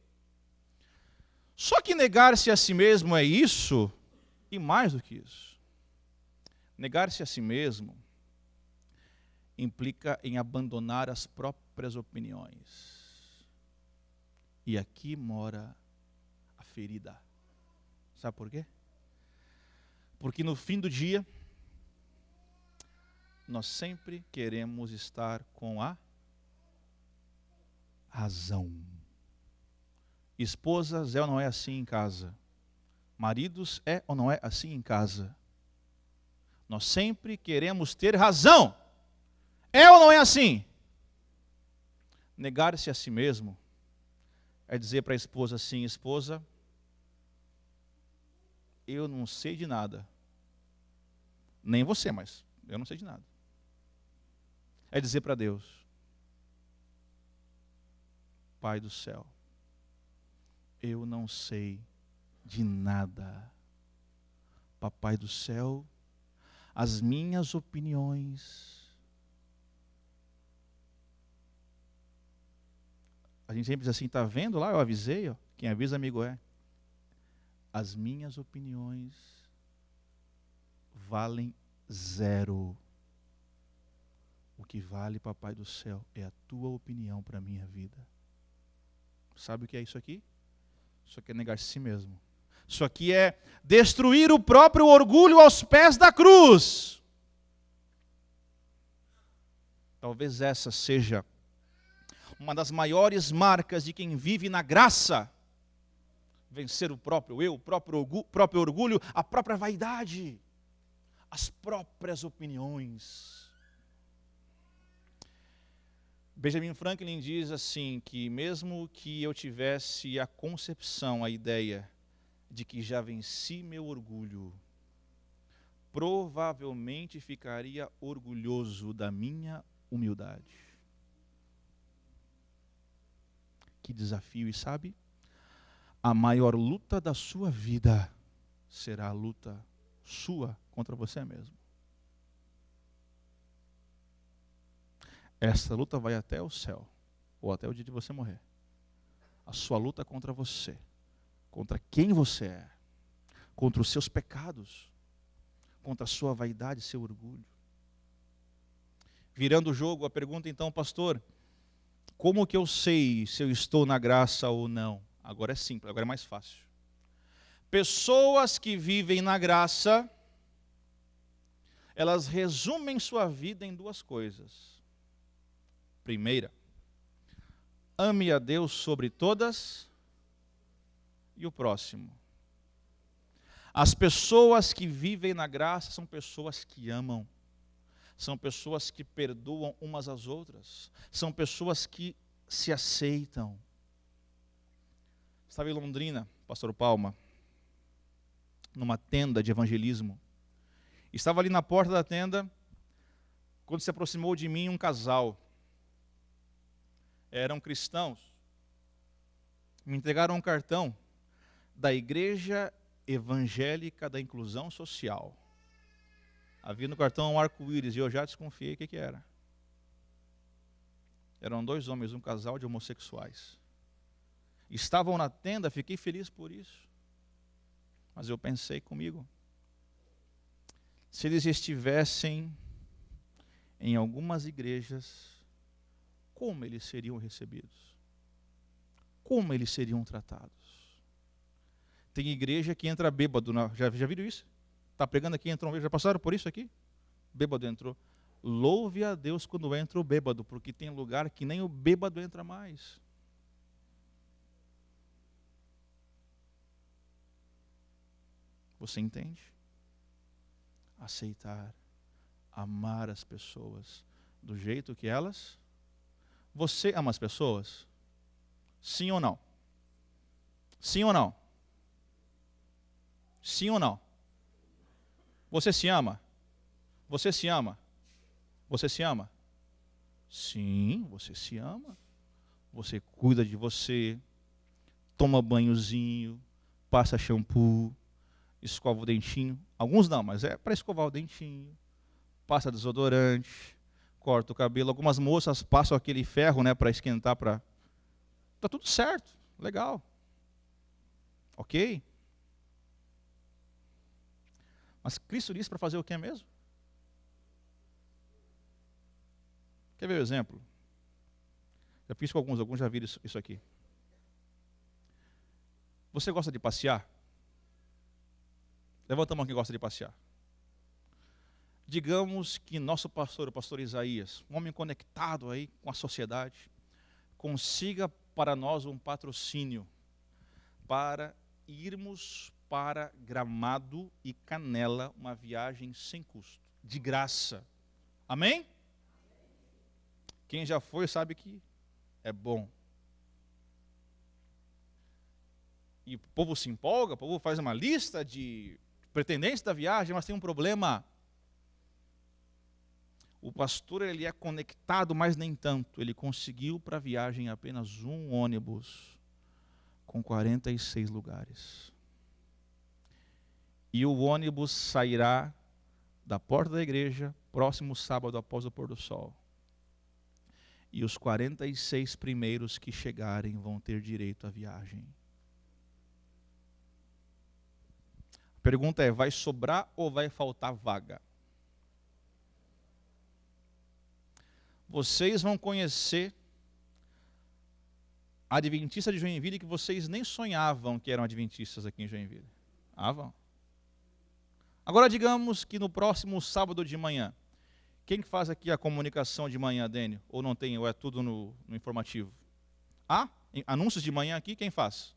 C: Só que negar-se a si mesmo é isso, e mais do que isso. Negar-se a si mesmo implica em abandonar as próprias opiniões. E aqui mora a ferida. Sabe por quê? Porque no fim do dia, nós sempre queremos estar com a razão. Esposas, é ou não é assim em casa? Maridos, é ou não é assim em casa? Nós sempre queremos ter razão. É ou não é assim? Negar-se a si mesmo é dizer para a esposa assim: esposa, eu não sei de nada. Nem você, mas eu não sei de nada. É dizer para Deus: Pai do céu, eu não sei de nada. Papai do céu, as minhas opiniões. A gente sempre diz assim: está vendo lá, eu avisei, ó. Quem avisa amigo é. As minhas opiniões valem zero. O que vale, papai do céu, é a tua opinião para a minha vida. Sabe o que é isso aqui? Isso aqui é negar-se a si mesmo. Isso aqui é destruir o próprio orgulho aos pés da cruz. Talvez essa seja uma das maiores marcas de quem vive na graça. Vencer o próprio eu, o próprio orgulho, a própria vaidade, as próprias opiniões. Benjamin Franklin diz assim, que mesmo que eu tivesse a concepção, a ideia de que já venci meu orgulho, provavelmente ficaria orgulhoso da minha humildade. Que desafio, e sabe? A maior luta da sua vida será a luta sua contra você mesmo. Essa luta vai até o céu, ou até o dia de você morrer. A sua luta contra você, contra quem você é, contra os seus pecados, contra a sua vaidade, seu orgulho. Virando o jogo, a pergunta então, pastor, como que eu sei se eu estou na graça ou não? Agora é simples, agora é mais fácil. Pessoas que vivem na graça, elas resumem sua vida em duas coisas. Primeira, ame a Deus sobre todas e o próximo. As pessoas que vivem na graça são pessoas que amam, são pessoas que perdoam umas às outras, são pessoas que se aceitam. Estava em Londrina, pastor Palma, numa tenda de evangelismo. Estava ali na porta da tenda, quando se aproximou de mim um casal. Eram cristãos. Me entregaram um cartão da Igreja Evangélica da Inclusão Social. Havia no cartão um arco-íris e eu já desconfiei o que era. Eram dois homens, um casal de homossexuais. Estavam na tenda, fiquei feliz por isso. Mas eu pensei comigo, se eles estivessem em algumas igrejas, como eles seriam recebidos? Como eles seriam tratados? Tem igreja que entra bêbado. Já viram isso? Está pregando aqui, entrou um bêbado. Já passaram por isso aqui? Bêbado entrou. Louve a Deus quando entra o bêbado, porque tem lugar que nem o bêbado entra mais. Você entende? Aceitar, amar as pessoas do jeito que elas, Você ama as pessoas? Sim ou não? Sim ou não? Sim ou não? Você se ama? Você se ama? Você se ama? Sim, você se ama. Você cuida de você, toma banhozinho, passa shampoo, escova o dentinho. Alguns não, mas é para escovar o dentinho. Passa desodorante, corta o cabelo. Algumas moças passam aquele ferro, né, para esquentar, para... Tá tudo certo, legal. Ok? Mas Cristo disse para fazer o que mesmo? Quer ver o exemplo? Já fiz com alguns já viram isso aqui. Você gosta de passear? Levanta a mão quem gosta de passear. Digamos que nosso pastor, o pastor Isaías, um homem conectado aí com a sociedade, consiga para nós um patrocínio para irmos para Gramado e Canela, uma viagem sem custo, de graça. Amém? Quem já foi sabe que é bom. E o povo se empolga, o povo faz uma lista de pretendentes da viagem, mas tem um problema. O pastor, ele é conectado, mas nem tanto. Ele conseguiu para a viagem apenas um ônibus com 46 lugares. E o ônibus sairá da porta da igreja próximo sábado após o pôr do sol. E os 46 primeiros que chegarem vão ter direito à viagem. A pergunta é, vai sobrar ou vai faltar vaga? Vocês vão conhecer a adventista de Joinville que vocês nem sonhavam que eram adventistas aqui em Joinville. Ah, vão. Agora digamos que no próximo sábado de manhã, quem faz aqui a comunicação de manhã, Dênio? Ou não tem, ou é tudo no informativo? Ah, anúncios de manhã aqui, quem faz?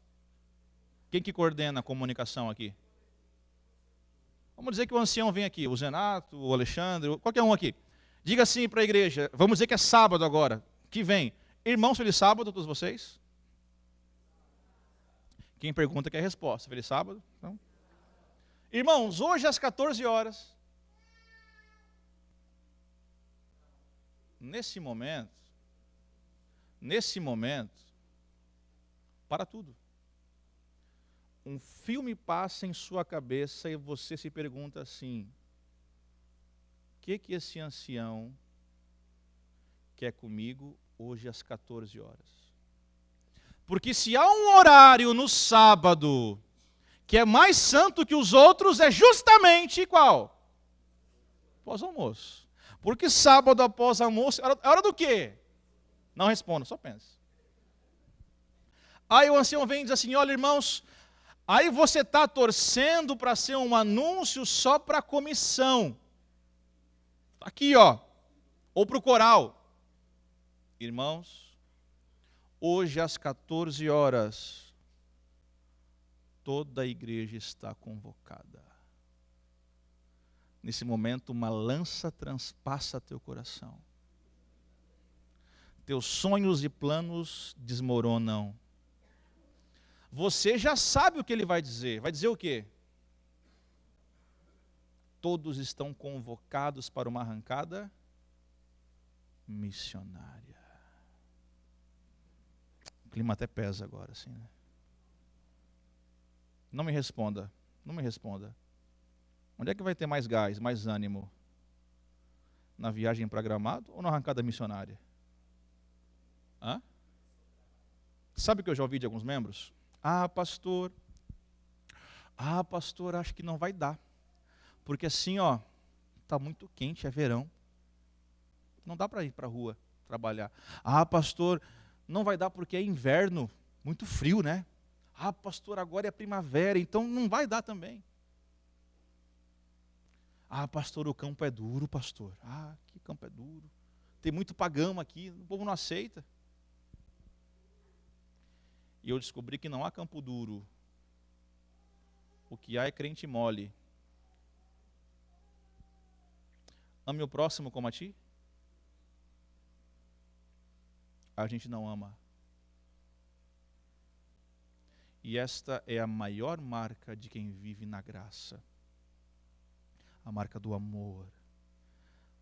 C: Quem que coordena a comunicação aqui? Vamos dizer que o ancião vem aqui, o Zenato, o Alexandre, qualquer um aqui. Diga assim para a igreja, vamos dizer que é sábado agora, que vem. Irmãos, feliz sábado a todos vocês. Quem pergunta quer resposta. Feliz sábado. Então. Irmãos, hoje às 14 horas, nesse momento, para tudo. Um filme passa em sua cabeça e você se pergunta assim, o que esse ancião quer comigo hoje às 14 horas? Porque se há um horário no sábado que é mais santo que os outros, é justamente qual? Pós-almoço. Porque sábado após almoço, é hora do quê? Não responda, só pense. Aí o ancião vem e diz assim, olha irmãos, aí você está torcendo para ser um anúncio só para a comissão. Aqui, ó, ou para o coral. Irmãos, hoje às 14 horas, toda a igreja está convocada. Nesse momento, uma lança transpassa teu coração. Teus sonhos e planos desmoronam. Você já sabe o que ele vai dizer. Vai dizer o quê? Todos estão convocados para uma arrancada missionária. O clima até pesa agora, assim, né? Não me responda, não me responda. Onde é que vai ter mais gás, mais ânimo? Na viagem para Gramado ou na arrancada missionária? Hã? Sabe o que eu já ouvi de alguns membros? Ah, pastor, acho que não vai dar. Porque assim, ó, está muito quente, é verão. Não dá para ir para a rua trabalhar. Ah, pastor, não vai dar porque é inverno, muito frio, né? Ah, pastor, agora é primavera, então não vai dar também. Ah, pastor, o campo é duro, pastor. Ah, que campo é duro. Tem muito pagão aqui, o povo não aceita. E eu descobri que não há campo duro. O que há é crente mole. Ame o próximo como a ti. a gente não ama. E esta é a maior marca de quem vive na graça. A marca do amor,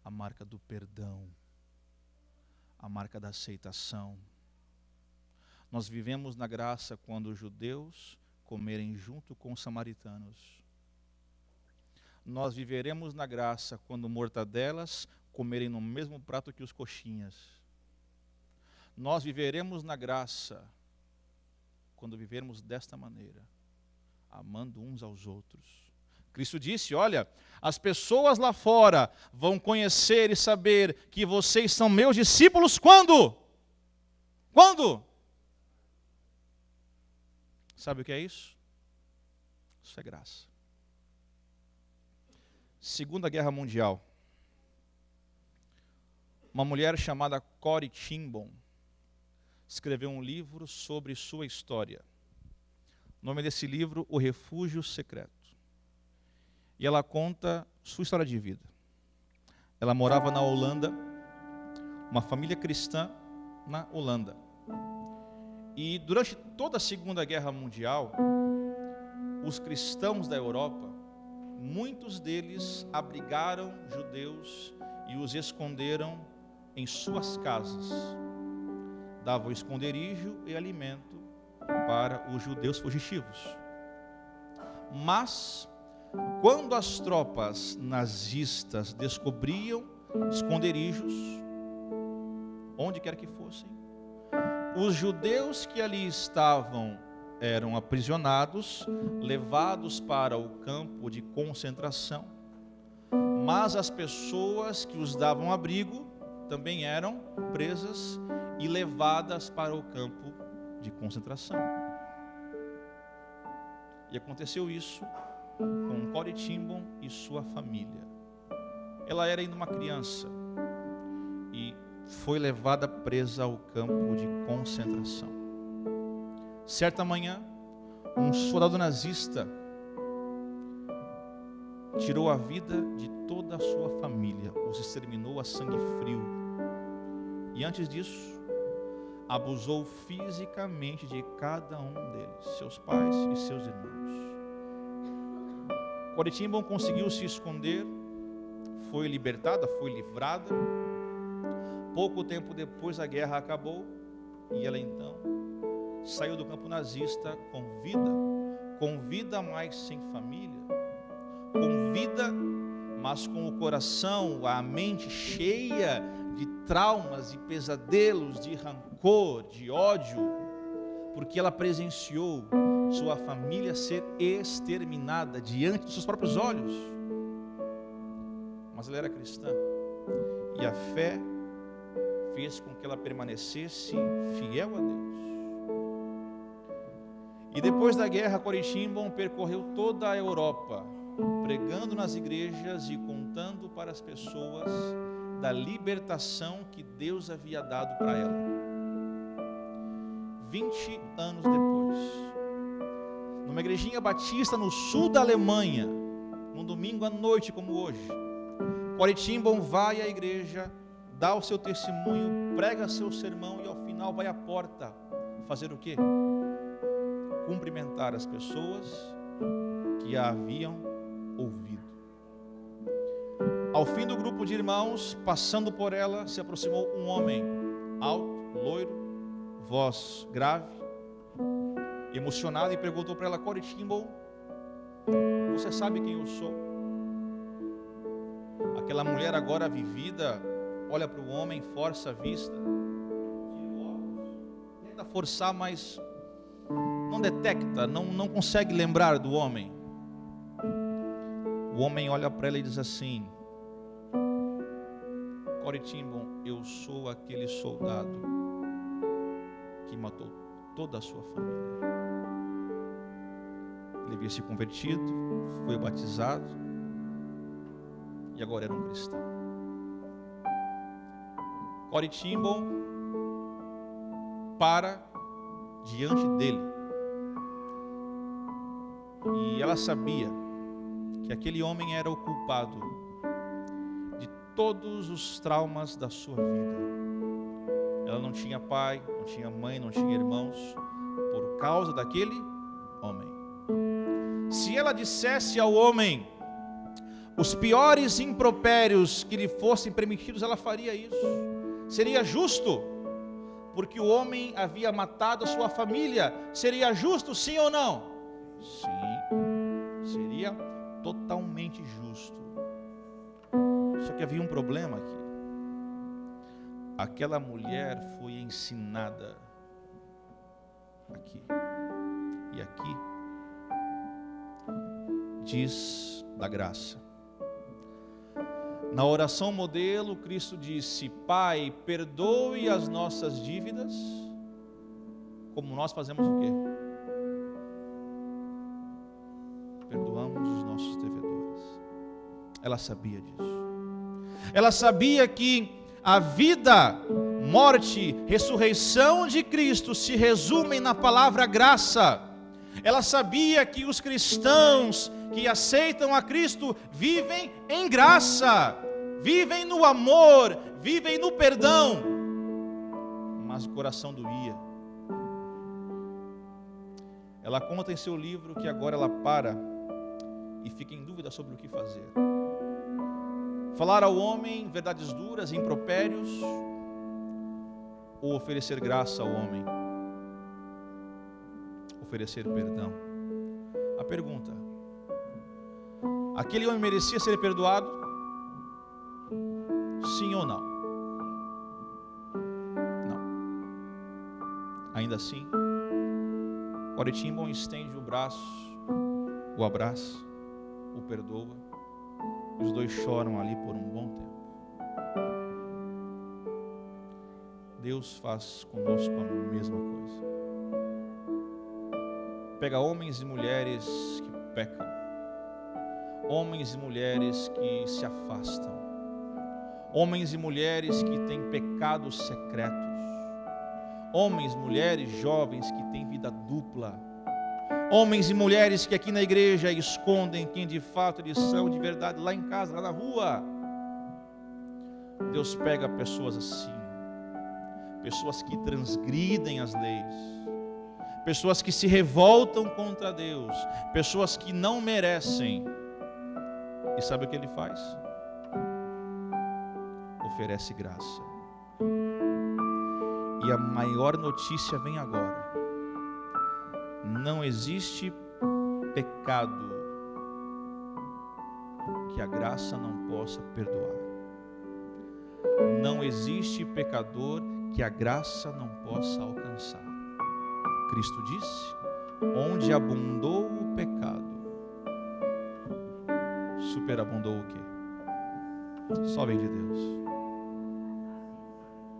C: a marca do perdão, a marca da aceitação. Nós vivemos na graça quando os judeus comerem junto com os samaritanos. Nós viveremos na graça quando mortadelas comerem no mesmo prato que os coxinhas. Nós viveremos na graça quando vivermos desta maneira, amando uns aos outros. Cristo disse, olha, as pessoas lá fora vão conhecer e saber que vocês são meus discípulos quando? Quando? Sabe o que é isso? Isso é graça. Segunda Guerra Mundial. Uma mulher chamada Corrie ten Boom escreveu um livro sobre sua história. O nome desse livro, O Refúgio Secreto. E ela conta sua história de vida. Ela morava na Holanda, uma família cristã na Holanda. E durante toda a Segunda Guerra Mundial, os cristãos da Europa, muitos deles abrigaram judeus e os esconderam em suas casas. Davam esconderijo e alimento para os judeus fugitivos. Mas, quando as tropas nazistas descobriam esconderijos, onde quer que fossem, os judeus que ali estavam eram aprisionados, levados para o campo de concentração, mas as pessoas que os davam abrigo também eram presas e levadas para o campo de concentração. E aconteceu isso com Corrie ten Boom e sua família. Ela era ainda uma criança e foi levada presa ao campo de concentração. Certa manhã, um soldado nazista tirou a vida de toda a sua família, os exterminou a sangue frio. E antes disso, abusou fisicamente de cada um deles, seus pais e seus irmãos. Corrie ten Boom conseguiu se esconder, foi libertada, foi livrada. Pouco tempo depois a guerra acabou e ela então saiu do campo nazista com vida, mas sem família, com vida, mas com o coração, a mente cheia de traumas e pesadelos, de rancor, de ódio, porque ela presenciou sua família ser exterminada diante dos seus próprios olhos. Mas ela era cristã e a fé fez com que ela permanecesse fiel a Deus. E depois da guerra, Corrie ten Boom percorreu toda a Europa, pregando nas igrejas e contando para as pessoas da libertação que Deus havia dado para ela. 20 anos depois, numa igrejinha batista no sul da Alemanha, num domingo à noite como hoje, Corrie ten Boom vai à igreja, dá o seu testemunho, prega seu sermão e ao final vai à porta fazer o quê? Cumprimentar as pessoas que a haviam ouvido. Ao fim do grupo de irmãos, passando por ela, se aproximou um homem alto, loiro, voz grave, emocionado, e perguntou para ela: Corrie ten Boom, você sabe quem eu sou? Aquela mulher agora vivida olha para o homem, força a vista, tenta forçar, mas não detecta, não consegue lembrar do homem. O homem olha para ela e diz assim: Corrie ten Boom, eu sou aquele soldado que matou toda a sua família. Ele havia se convertido, foi batizado e agora era um cristão. Corrie ten Boom para diante dele e ela sabia que aquele homem era o culpado de todos os traumas da sua vida. Ela não tinha pai, não tinha mãe, não tinha irmãos, por causa daquele homem. Se ela dissesse ao homem os piores impropérios que lhe fossem permitidos, ela faria isso. Seria justo, porque o homem havia matado a sua família. Seria justo, sim ou não? Sim, seria totalmente justo. Só que havia um problema aqui. Aquela mulher foi ensinada aqui. E aqui diz da graça. Na oração modelo, Cristo disse: Pai, perdoe as nossas dívidas, como nós fazemos o quê? Perdoamos os nossos devedores. Ela sabia disso. Ela sabia que a vida, morte, ressurreição de Cristo se resumem na palavra graça. Ela sabia que os cristãos que aceitam a Cristo vivem em graça, vivem no amor, vivem no perdão. Mas o coração doía. Ela conta em seu livro que agora ela para e fica em dúvida sobre o que fazer. Falar ao homem verdades duras, impropérios, ou oferecer graça ao homem, oferecer perdão. A pergunta: aquele homem merecia ser perdoado? Sim ou não? Não. Ainda assim, Oritimbo estende o braço, o abraça, o perdoa. Os dois choram ali por um bom tempo. Deus faz conosco a mesma coisa. Pega homens e mulheres que pecam, homens e mulheres que se afastam, homens e mulheres que têm pecados secretos, homens, mulheres, jovens que têm vida dupla, homens e mulheres que aqui na igreja escondem quem de fato eles são de verdade lá em casa, lá na rua. Deus pega pessoas assim, pessoas que transgridem as leis, pessoas que se revoltam contra Deus, pessoas que não merecem. E sabe o que Ele faz? Oferece graça. E a maior notícia vem agora. Não existe pecado que a graça não possa perdoar. Não existe pecador que a graça não possa alcançar. Cristo disse: onde abundou o pecado, superabundou o quê? Só vem de Deus.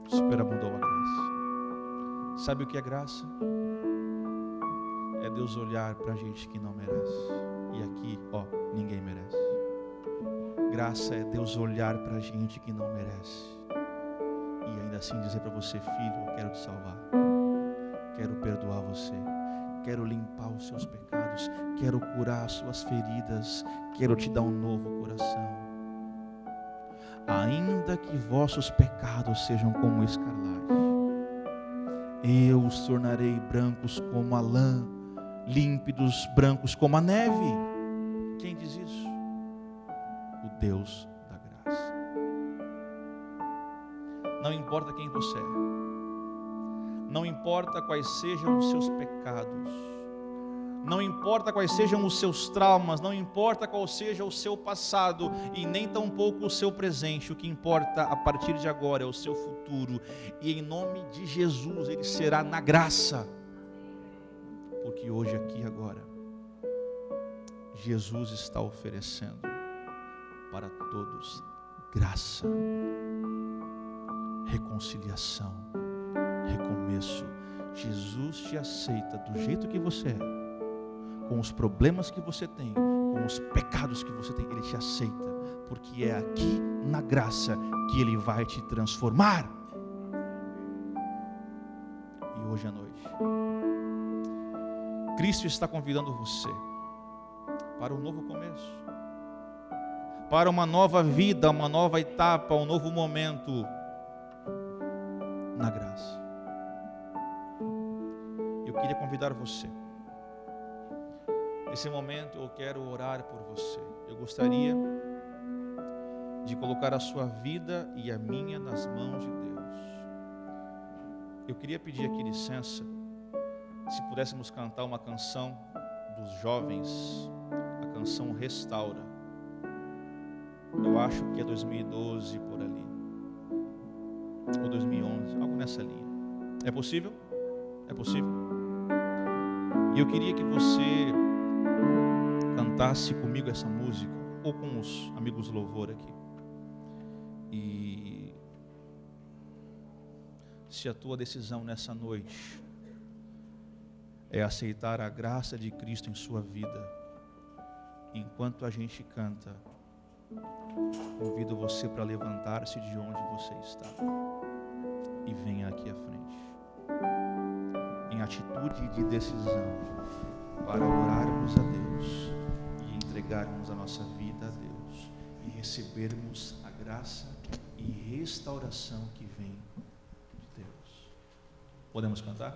C: Superabundou a graça. Sabe o que é graça? É Deus olhar para a gente que não merece. E aqui, ninguém merece. Graça é Deus olhar para a gente que não merece. E ainda assim dizer para você: filho, eu quero te salvar. Quero perdoar você. Quero limpar os seus pecados. Quero curar as suas feridas. Quero te dar um novo coração. Ainda que vossos pecados sejam como escarlate, eu os tornarei brancos como a lã, límpidos, brancos como a neve. Quem diz isso? O Deus da graça. Não importa quem você é, não importa quais sejam os seus pecados, não importa quais sejam os seus traumas, não importa qual seja o seu passado e nem tampouco o seu presente. O que importa a partir de agora é o seu futuro, e em nome de Jesus ele será na graça. Porque hoje, aqui, agora, Jesus está oferecendo para todos graça, reconciliação, recomeço. Jesus te aceita do jeito que você é, com os problemas que você tem, com os pecados que você tem. Ele te aceita, porque é aqui na graça que Ele vai te transformar. E hoje à noite, Cristo está convidando você para um novo começo, para uma nova vida, uma nova etapa, um novo momento. na graça. Eu queria convidar você. Nesse momento eu quero orar por você. Eu gostaria de colocar a sua vida e a minha nas mãos de Deus. Eu queria pedir aqui licença, se pudéssemos cantar uma canção dos jovens, a canção Restaura. Eu acho que é 2012 por ali, ou 2011, algo nessa linha. É possível? É possível? E eu queria que você cantasse comigo essa música, ou com os amigos do louvor aqui. E se a tua decisão nessa noite é aceitar a graça de Cristo em sua vida, enquanto a gente canta, convido você para levantar-se de onde você está e venha aqui à frente, em atitude de decisão, para orarmos a Deus e entregarmos a nossa vida a Deus e recebermos a graça e restauração que vem de Deus. Podemos cantar?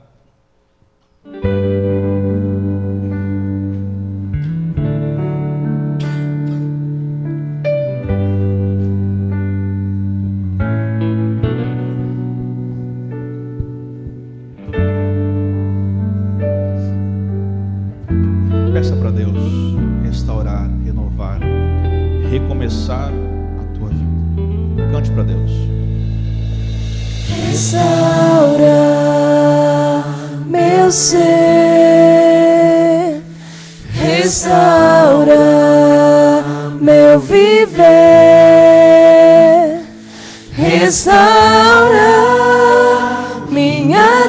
C: Peça para Deus restaurar, renovar, recomeçar a tua vida. Cante para Deus.
B: Restaura meu ser, restaura meu viver, restaura minha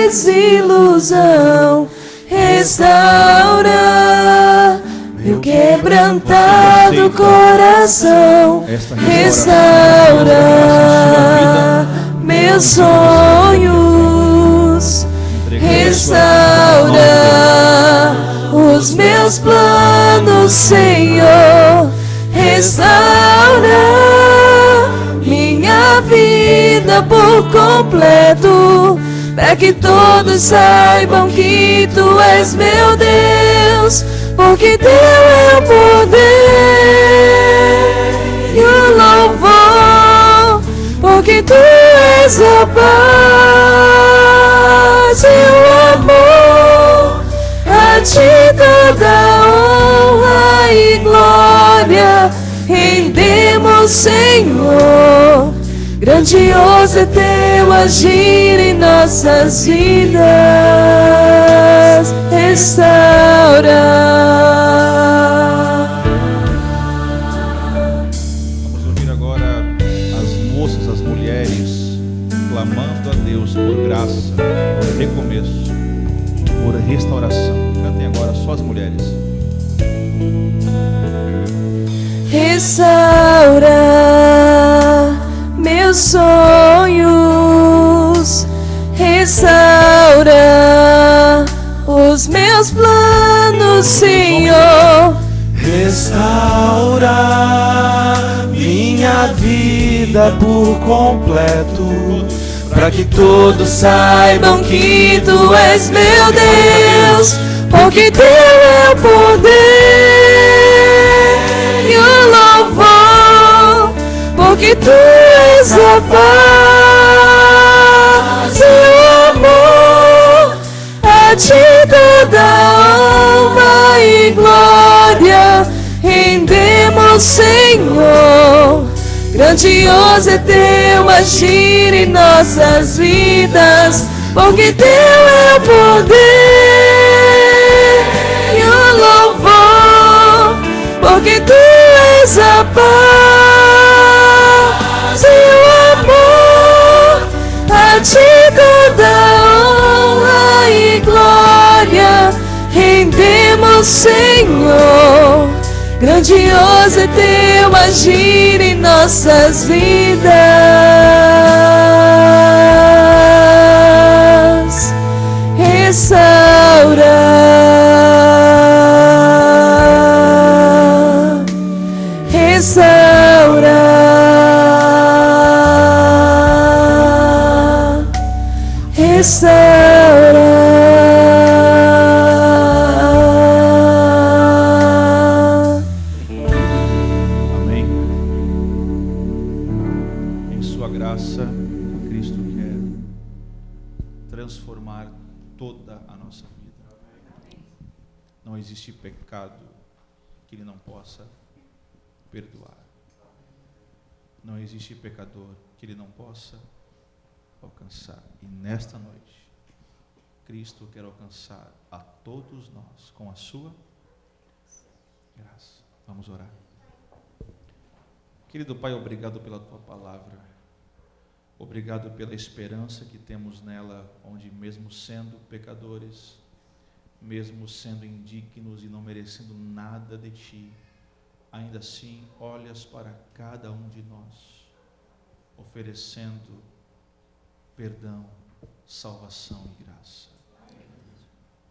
B: desilusão, restaura meu quebrantado coração, restaura meus sonhos, restaura os meus planos, Senhor, restaura minha vida por completo, para que todos saibam que Tu és meu Deus, porque Teu é o poder e o louvor, porque Tu és a paz e o amor, a Ti toda honra e glória rendemos, Senhor. Grandioso é Teu agir em nossas vidas, restaura.
C: Vamos ouvir agora as moças, as mulheres, clamando a Deus por graça, por recomeço, por restauração. Cantem agora só as mulheres.
B: Restaura meus sonhos, restaura os meus planos, Senhor.
F: Restaura minha vida por completo, para que todos saibam que Tu és meu Deus, porque Teu é o poder e o louvor, porque Tu és a paz e o amor, a Ti toda honra e glória rendemos, Senhor. Grandioso é Teu agir em nossas vidas, porque Teu é o poder e o louvor, porque Tu és a paz e o amor, a Ti toda honra e glória rendemos, Senhor. Grandioso é Teu agir em nossas vidas, restaura, restaura
B: restaurar.
C: Amém. Em sua graça, Cristo quer transformar toda a nossa vida. Não existe pecado que Ele não possa perdoar. Não existe pecador que Ele não possa alcançar. E nesta noite, Cristo quer alcançar a todos nós com a sua graça. Vamos orar. Querido Pai, obrigado pela Tua palavra. Obrigado pela esperança que temos nela, onde mesmo sendo pecadores, mesmo sendo indignos e não merecendo nada de Ti, ainda assim olhas para cada um de nós, oferecendo perdão, salvação e graça.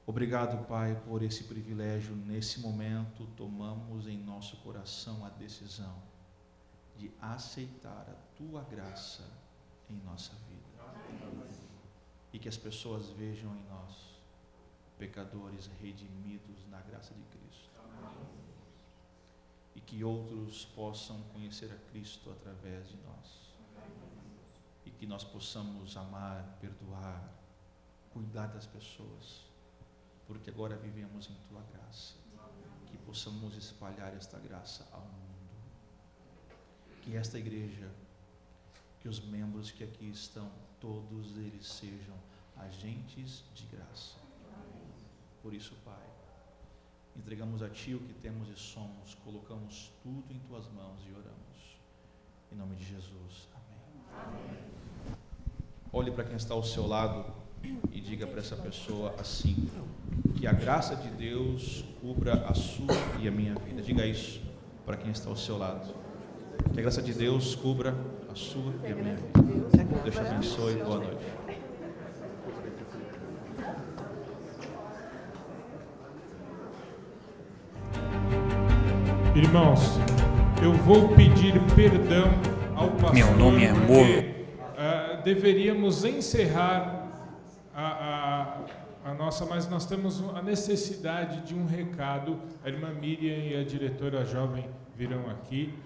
C: Obrigado, Pai, por esse privilégio. Nesse momento, tomamos em nosso coração a decisão de aceitar a Tua graça em nossa vida. E que as pessoas vejam em nós pecadores redimidos na graça de Cristo. E que outros possam conhecer a Cristo através de nós. E que nós possamos amar, perdoar, cuidar das pessoas, porque agora vivemos em Tua graça. Que possamos espalhar esta graça ao mundo. Que esta igreja, que os membros que aqui estão, todos eles sejam agentes de graça. Por isso, Pai, entregamos a Ti o que temos e somos, colocamos tudo em Tuas mãos e oramos. Em nome de Jesus. Amém. Amém. Olhe para quem está ao seu lado e diga para essa pessoa assim: que a graça de Deus cubra a sua e a minha vida. Diga isso para quem está ao seu lado. Que a graça de Deus cubra a sua e a minha vida. Deus te abençoe. Boa noite.
E: Irmãos, eu vou pedir perdão ao pastor.
G: Meu nome é Moro.
E: Deveríamos encerrar a nossa, mas nós temos a necessidade de um recado. A irmã Miriam e a diretora jovem virão aqui.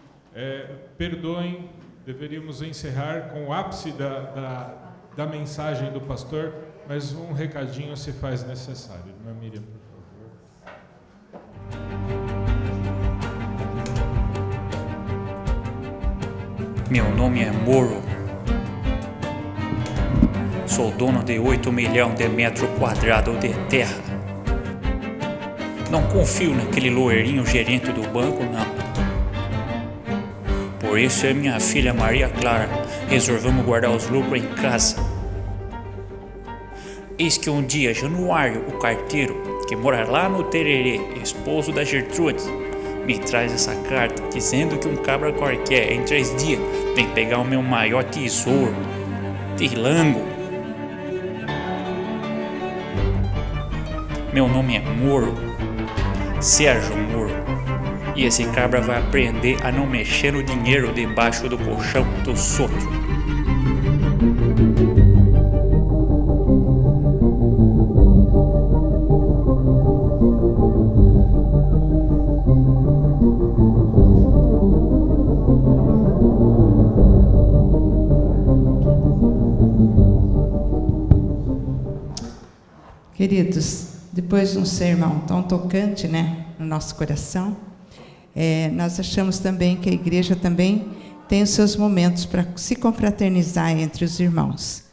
E: Perdoem, deveríamos encerrar com o ápice da mensagem do pastor, mas um recadinho se faz necessário. Irmã Miriam, por favor.
G: Meu nome é Moro. Sou dono de 8 milhões de metros quadrados de terra. Não confio naquele loirinho gerente do banco, não. Por isso eu e minha filha Maria Clara resolvemos guardar os lucros em casa. Eis que um dia Januário, o carteiro, que mora lá no Tererê, esposo da Gertrude, me traz essa carta dizendo que um cabra qualquer em 3 dias tem que pegar o meu maior tesouro, Tilango. Meu nome é Moro, Sérgio Moro, e esse cabra vai aprender a não mexer no dinheiro debaixo do colchão dos outros.
H: Queridos, depois de um sermão tão tocante, né, no nosso coração, nós achamos também que a igreja também tem os seus momentos para se confraternizar entre os irmãos.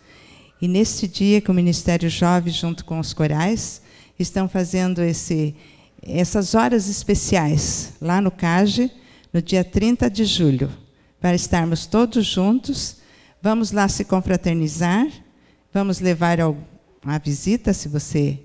H: E neste dia que o Ministério Jovem, junto com os corais, estão fazendo essas horas especiais lá no CAGE, no dia 30 de julho, para estarmos todos juntos. Vamos lá se confraternizar, vamos levar uma visita, se você